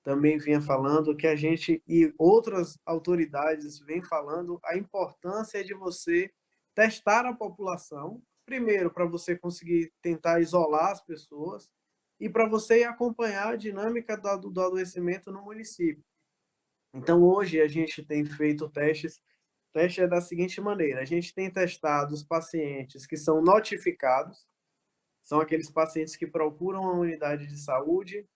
também vinha falando que a gente e outras autoridades vêm falando a importância de você testar a população, primeiro para você conseguir tentar isolar as pessoas e para você acompanhar a dinâmica do adoecimento no município. Então, hoje a gente tem feito testes. O teste é da seguinte maneira: a gente tem testado os pacientes que são notificados, são aqueles pacientes que procuram a unidade de saúde,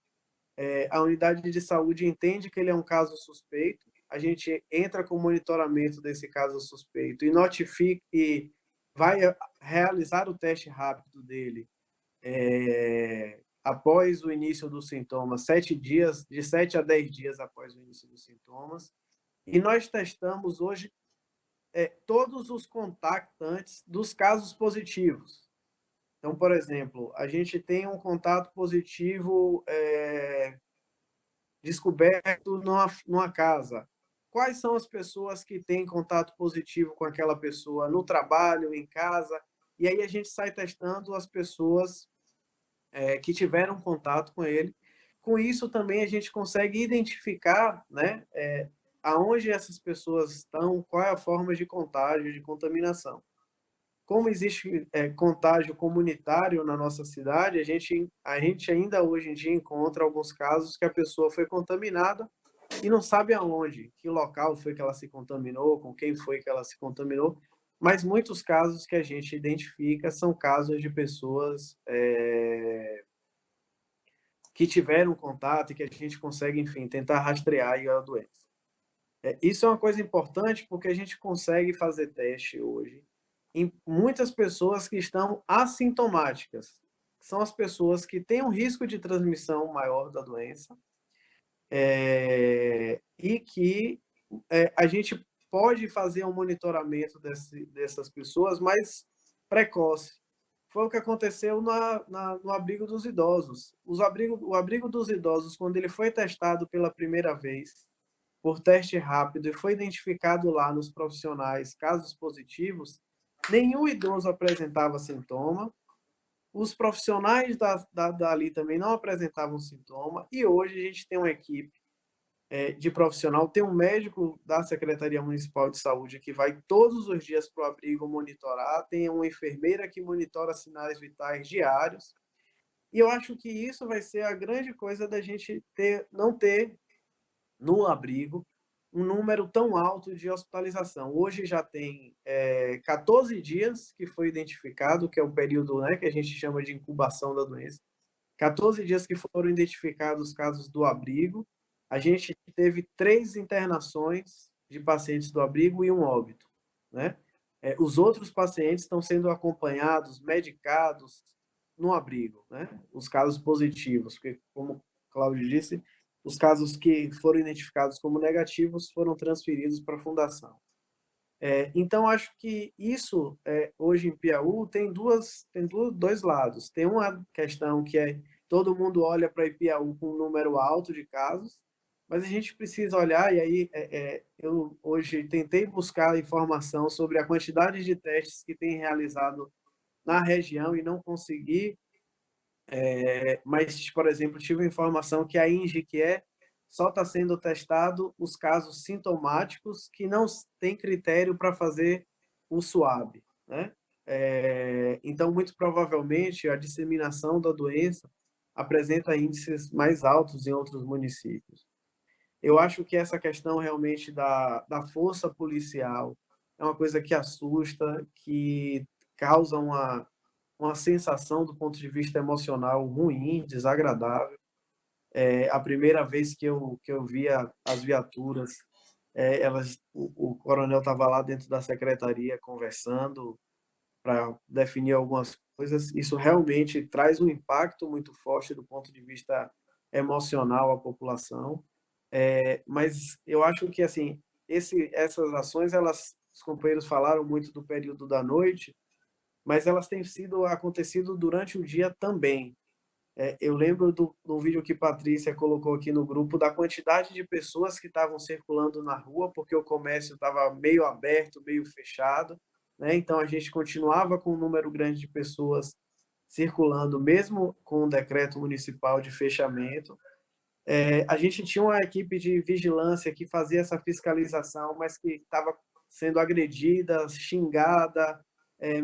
a unidade de saúde entende que ele é um caso suspeito, a gente entra com o monitoramento desse caso suspeito e notifica e vai realizar o teste rápido dele após o início dos sintomas, 7 dias, de 7 a 10 dias após o início dos sintomas. E nós testamos hoje todos os contactantes dos casos positivos. Então, por exemplo, a gente tem um contato positivo descoberto numa casa. Quais são as pessoas que têm contato positivo com aquela pessoa no trabalho, em casa? E aí a gente sai testando as pessoas que tiveram contato com ele. Com isso também a gente consegue identificar, né, aonde essas pessoas estão, qual é a forma de contágio, de contaminação. Como existe contágio comunitário na nossa cidade, a gente ainda hoje em dia encontra alguns casos que a pessoa foi contaminada e não sabe aonde, que local foi que ela se contaminou, com quem foi que ela se contaminou, mas muitos casos que a gente identifica são casos de pessoas que tiveram contato e que a gente consegue, enfim, tentar rastrear a doença. Isso é uma coisa importante porque a gente consegue fazer teste hoje em muitas pessoas que estão assintomáticas, são as pessoas que têm um risco de transmissão maior da doença, e que a gente pode fazer um monitoramento dessas pessoas mais precoce. Foi o que aconteceu no abrigo dos idosos. O abrigo dos idosos, quando ele foi testado pela primeira vez, por teste rápido, e foi identificado lá nos profissionais casos positivos, nenhum idoso apresentava sintoma, os profissionais dali também não apresentavam sintoma, e hoje a gente tem uma equipe de profissional, tem um médico da Secretaria Municipal de Saúde que vai todos os dias para o abrigo monitorar, tem uma enfermeira que monitora sinais vitais diários, e eu acho que isso vai ser a grande coisa da gente não ter no abrigo um número tão alto de hospitalização. Hoje já tem 14 dias que foi identificado, que é o período, né, que a gente chama de incubação da doença. 14 dias que foram identificados os casos do abrigo. A gente teve 3 internações de pacientes do abrigo e um óbito, né? Os outros pacientes estão sendo acompanhados, medicados, no abrigo, né? Os casos positivos, porque, como o Cláudio disse, os casos que foram identificados como negativos foram transferidos para a fundação. Então, acho que isso, hoje em Piauí, tem dois lados. Tem uma questão que é todo mundo olha para Piauí com um número alto de casos, mas a gente precisa olhar, e aí eu hoje tentei buscar informação sobre a quantidade de testes que tem realizado na região e não consegui, mas, por exemplo, tive informação que a INGE, só está sendo testado os casos sintomáticos que não tem critério para fazer o SWAB, né? Então, muito provavelmente, a disseminação da doença apresenta índices mais altos em outros municípios. Eu acho que essa questão realmente da força policial é uma coisa que assusta, que causa uma sensação do ponto de vista emocional ruim, desagradável. A primeira vez que eu via as viaturas, o coronel estava lá dentro da secretaria conversando para definir algumas coisas. Isso realmente traz um impacto muito forte do ponto de vista emocional à população. Mas eu acho que assim essas ações, os companheiros falaram muito do período da noite, mas elas têm acontecido durante o dia também. Eu lembro do vídeo que Patrícia colocou aqui no grupo da quantidade de pessoas que estavam circulando na rua, porque o comércio estava meio aberto, meio fechado, né? Então a gente continuava com um número grande de pessoas circulando, mesmo com o decreto municipal de fechamento. A gente tinha uma equipe de vigilância que fazia essa fiscalização, mas que estava sendo agredida, xingada,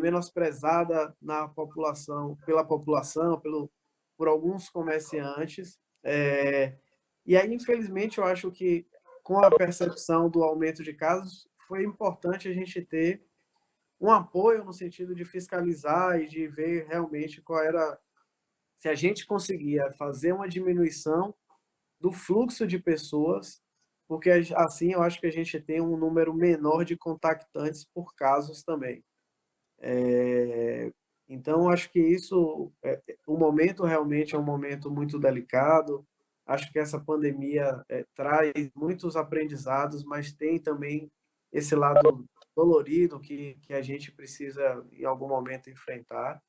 menosprezada pela população, por alguns comerciantes. E aí, infelizmente, eu acho que com a percepção do aumento de casos, foi importante a gente ter um apoio no sentido de fiscalizar e de ver realmente se a gente conseguia fazer uma diminuição do fluxo de pessoas, porque assim eu acho que a gente tem um número menor de contactantes por casos também. Então, acho que o momento realmente é um momento muito delicado. Acho que essa pandemia traz muitos aprendizados, mas tem também esse lado dolorido que a gente precisa, em algum momento, enfrentar.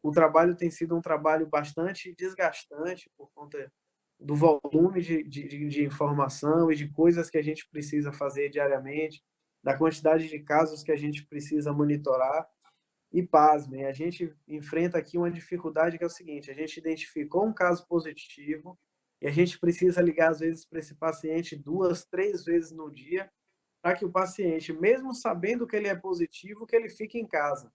O trabalho tem sido um trabalho bastante desgastante por conta do volume de informação e de coisas que a gente precisa fazer diariamente, da quantidade de casos que a gente precisa monitorar. E pasmem, a gente enfrenta aqui uma dificuldade que é o seguinte: a gente identificou um caso positivo e a gente precisa ligar, às vezes, para esse paciente 2, 3 vezes no dia, para que o paciente, mesmo sabendo que ele é positivo, que ele fique em casa.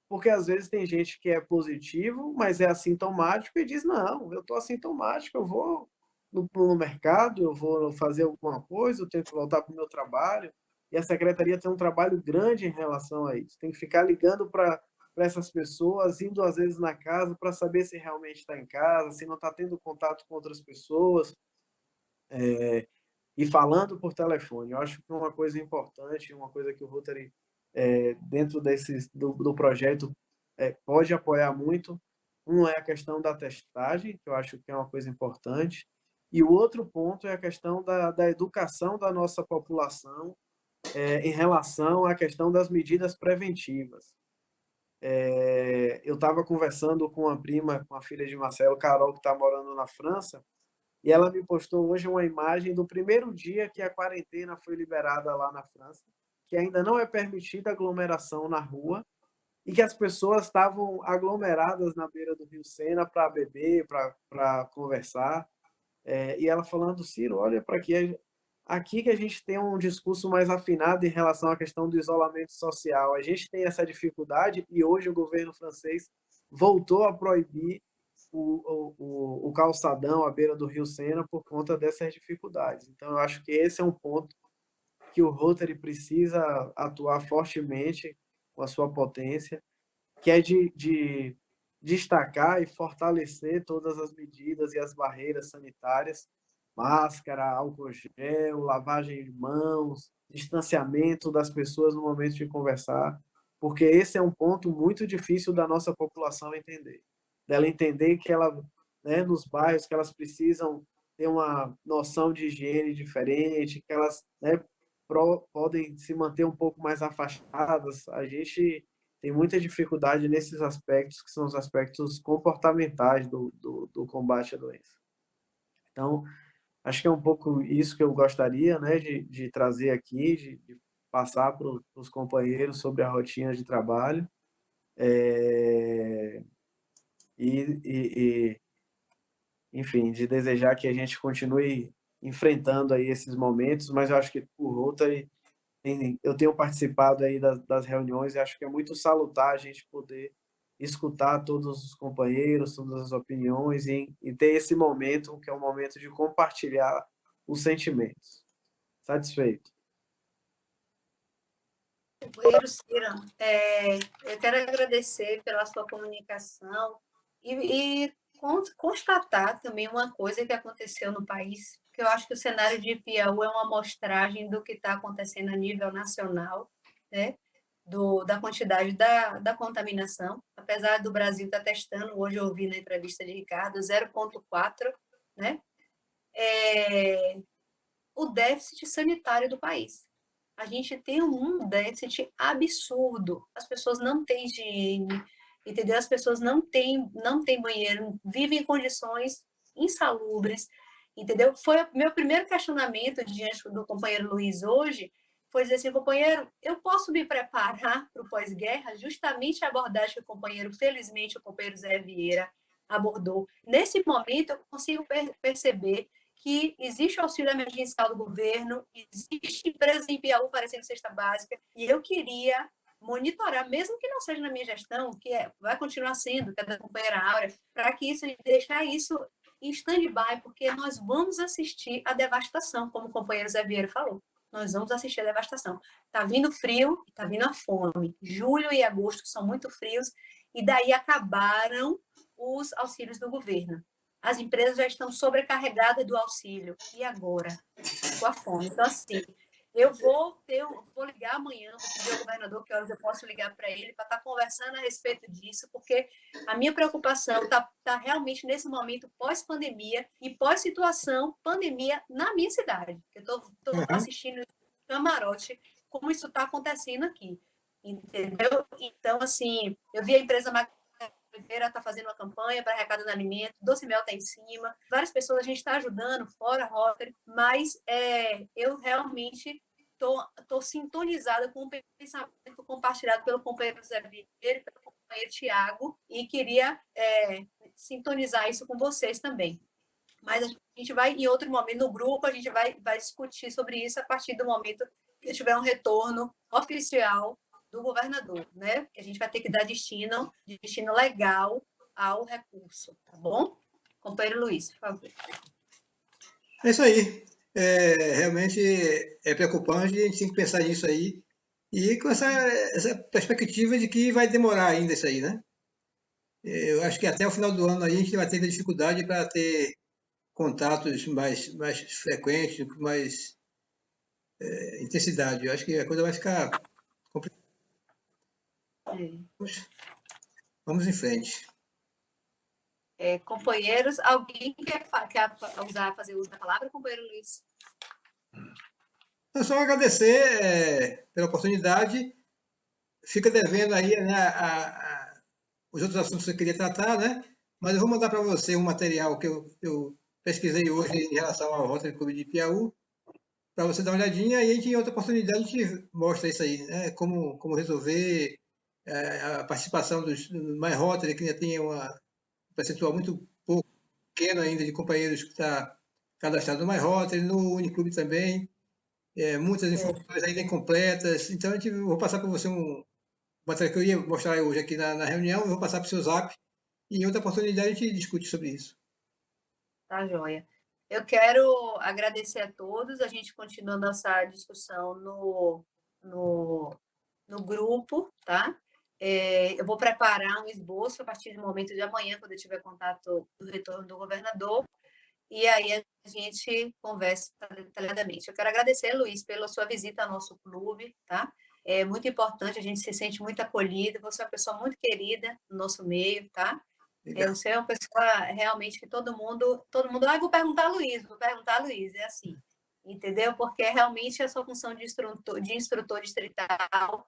Porque, às vezes, tem gente que é positivo, mas é assintomático e diz, não, eu estou assintomático, eu vou no mercado, eu vou fazer alguma coisa, eu tenho que voltar para o meu trabalho. E a secretaria tem um trabalho grande em relação a isso. Tem que ficar ligando para essas pessoas, indo às vezes na casa para saber se realmente está em casa, se não está tendo contato com outras pessoas, e falando por telefone. Eu acho que é uma coisa importante, uma coisa que o Rotary, dentro do projeto, pode apoiar muito. Um é a questão da testagem, que eu acho que é uma coisa importante, e o outro ponto é a questão da educação da nossa população em relação à questão das medidas preventivas. Eu estava conversando com uma prima, com a filha de Marcelo, Carol, que está morando na França, e ela me postou hoje uma imagem do primeiro dia que a quarentena foi liberada lá na França, que ainda não é permitida aglomeração na rua, e que as pessoas estavam aglomeradas na beira do Rio Sena para beber, para conversar. E ela falando, Ciro, olha para aqui que a gente tem um discurso mais afinado em relação à questão do isolamento social. A gente tem essa dificuldade e hoje o governo francês voltou a proibir o calçadão à beira do Rio Sena por conta dessas dificuldades. Então, eu acho que esse é um ponto que o Rotary precisa atuar fortemente com a sua potência, que é de destacar e fortalecer todas as medidas e as barreiras sanitárias, máscara, álcool gel, lavagem de mãos, distanciamento das pessoas no momento de conversar. porque esse é um ponto muito difícil da nossa população entender. Dela entender que ela, né, nos bairros, que elas precisam ter uma noção de higiene diferente, que elas, né, podem se manter um pouco mais afastadas. A gente tem muita dificuldade nesses aspectos, que são os aspectos comportamentais do combate à doença. Então, acho que é um pouco isso que eu gostaria, né, de trazer aqui, de passar para os companheiros sobre a rotina de trabalho. Enfim, de desejar que a gente continue enfrentando aí esses momentos, mas eu acho que o Rotary, eu tenho participado aí das reuniões e acho que é muito salutar a gente poder escutar todos os companheiros, todas as opiniões e ter esse momento, que é um momento de compartilhar os sentimentos. Satisfeito. Companheiro Cira, eu quero agradecer pela sua comunicação e constatar também uma coisa que aconteceu no país, que eu acho que o cenário de Piauí é uma amostragem do que está acontecendo a nível nacional, né? Da quantidade da contaminação. Apesar do Brasil estar testando, hoje eu ouvi na entrevista de Ricardo, 0,4, né? O déficit sanitário do país. A gente tem um déficit absurdo. As pessoas não têm higiene, entendeu? As pessoas não têm banheiro, vivem em condições insalubres, entendeu? Foi o meu primeiro questionamento diante do companheiro Luiz hoje, foi dizer assim, companheiro, eu posso me preparar para o pós-guerra? Justamente a abordagem que o companheiro, felizmente, o companheiro Zé Vieira abordou. Nesse momento, eu consigo perceber que existe o auxílio emergencial do governo, existe empresas em Piauí oferecendo cesta básica, e eu queria monitorar, mesmo que não seja na minha gestão, vai continuar sendo, que é da companheira Áurea, para que deixar isso em stand-by, porque nós vamos assistir a devastação, como o companheiro Zé Vieira falou. Nós vamos assistir a devastação. Está vindo frio, está vindo a fome. Julho e agosto são muito frios, e daí acabaram os auxílios do governo. As empresas já estão sobrecarregadas do auxílio. E agora? Com a fome. Então, assim, eu vou ligar amanhã, vou pedir ao governador que horas eu posso ligar para ele para estar conversando a respeito disso, porque a minha preocupação está realmente nesse momento pós-pandemia e pós-situação pandemia na minha cidade. Eu estou assistindo camarote como isso está acontecendo aqui. Entendeu? Então, assim, eu vi a empresa Oliveira está fazendo uma campanha para arrecada de alimento, Doce Mel está em cima, várias pessoas a gente está ajudando, fora Rotary, mas eu realmente estou sintonizada com o pensamento compartilhado pelo companheiro Zé Vieira e pelo companheiro Tiago, e queria sintonizar isso com vocês também. Mas a gente vai, em outro momento, no grupo, a gente vai discutir sobre isso a partir do momento que tiver um retorno oficial do governador, né? Que a gente vai ter que dar destino legal ao recurso, tá bom? Companheiro Luiz, por favor. É isso aí. Realmente é preocupante, a gente tem que pensar nisso aí. E com essa perspectiva de que vai demorar ainda isso aí, né? Eu acho que até o final do ano aí a gente vai ter dificuldade para ter contatos mais frequentes, com mais intensidade. Eu acho que a coisa vai ficar complicada. Vamos em frente. Companheiros, alguém quer fazer uso da palavra, companheiro Luiz? É só agradecer pela oportunidade. Fica devendo aí, né, os outros assuntos que eu queria tratar, né? Mas eu vou mandar para você um material que eu pesquisei hoje em relação ao Rotary Clube de Piauí, para você dar uma olhadinha, e a gente, em outra oportunidade, a gente mostra isso aí, né? Como resolver a participação dos mais Rotary, que ainda tem um percentual muito pouco, pequeno ainda, de companheiros que está cadastrado no mais Rotary, no Uniclube também, muitas informações ainda incompletas. Então, eu vou passar para você um material que eu ia mostrar hoje aqui na reunião, eu vou passar para o seu Zap, e em outra oportunidade a gente discute sobre isso. Tá, joia. Eu quero agradecer a todos, a gente continua nossa discussão no grupo, tá? Eu vou preparar um esboço a partir do momento de amanhã, quando eu tiver contato do retorno do governador, e aí a gente conversa detalhadamente. Eu quero agradecer, Luiz, pela sua visita ao nosso clube, tá? É muito importante, a gente se sente muito acolhido. Você é uma pessoa muito querida no nosso meio, tá? Você é uma pessoa realmente que todo mundo, vou perguntar a Luiz, é assim, entendeu? Porque realmente a sua função de instrutor distrital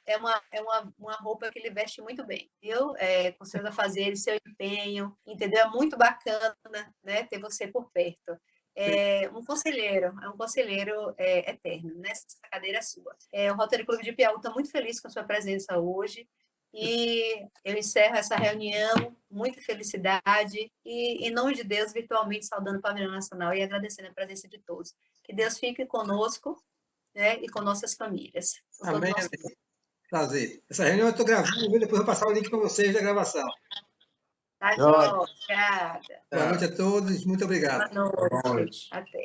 é uma roupa que ele veste muito bem, viu? Com seus afazeres, seu empenho, entendeu? É muito bacana, né, ter você por perto. É um conselheiro eterno, né? Essa cadeira é sua. O Rotary Clube de Piauí está muito feliz com a sua presença hoje. E eu encerro essa reunião, muita felicidade, e em nome de Deus, virtualmente saudando o Pavilhão Nacional e agradecendo a presença de todos. Que Deus fique conosco, né, e com nossas famílias. Amém. Prazer. Essa reunião eu estou gravando, depois eu vou passar o link para vocês da gravação. Tá, obrigada. Boa noite a todos, muito obrigado. Boa noite. Até.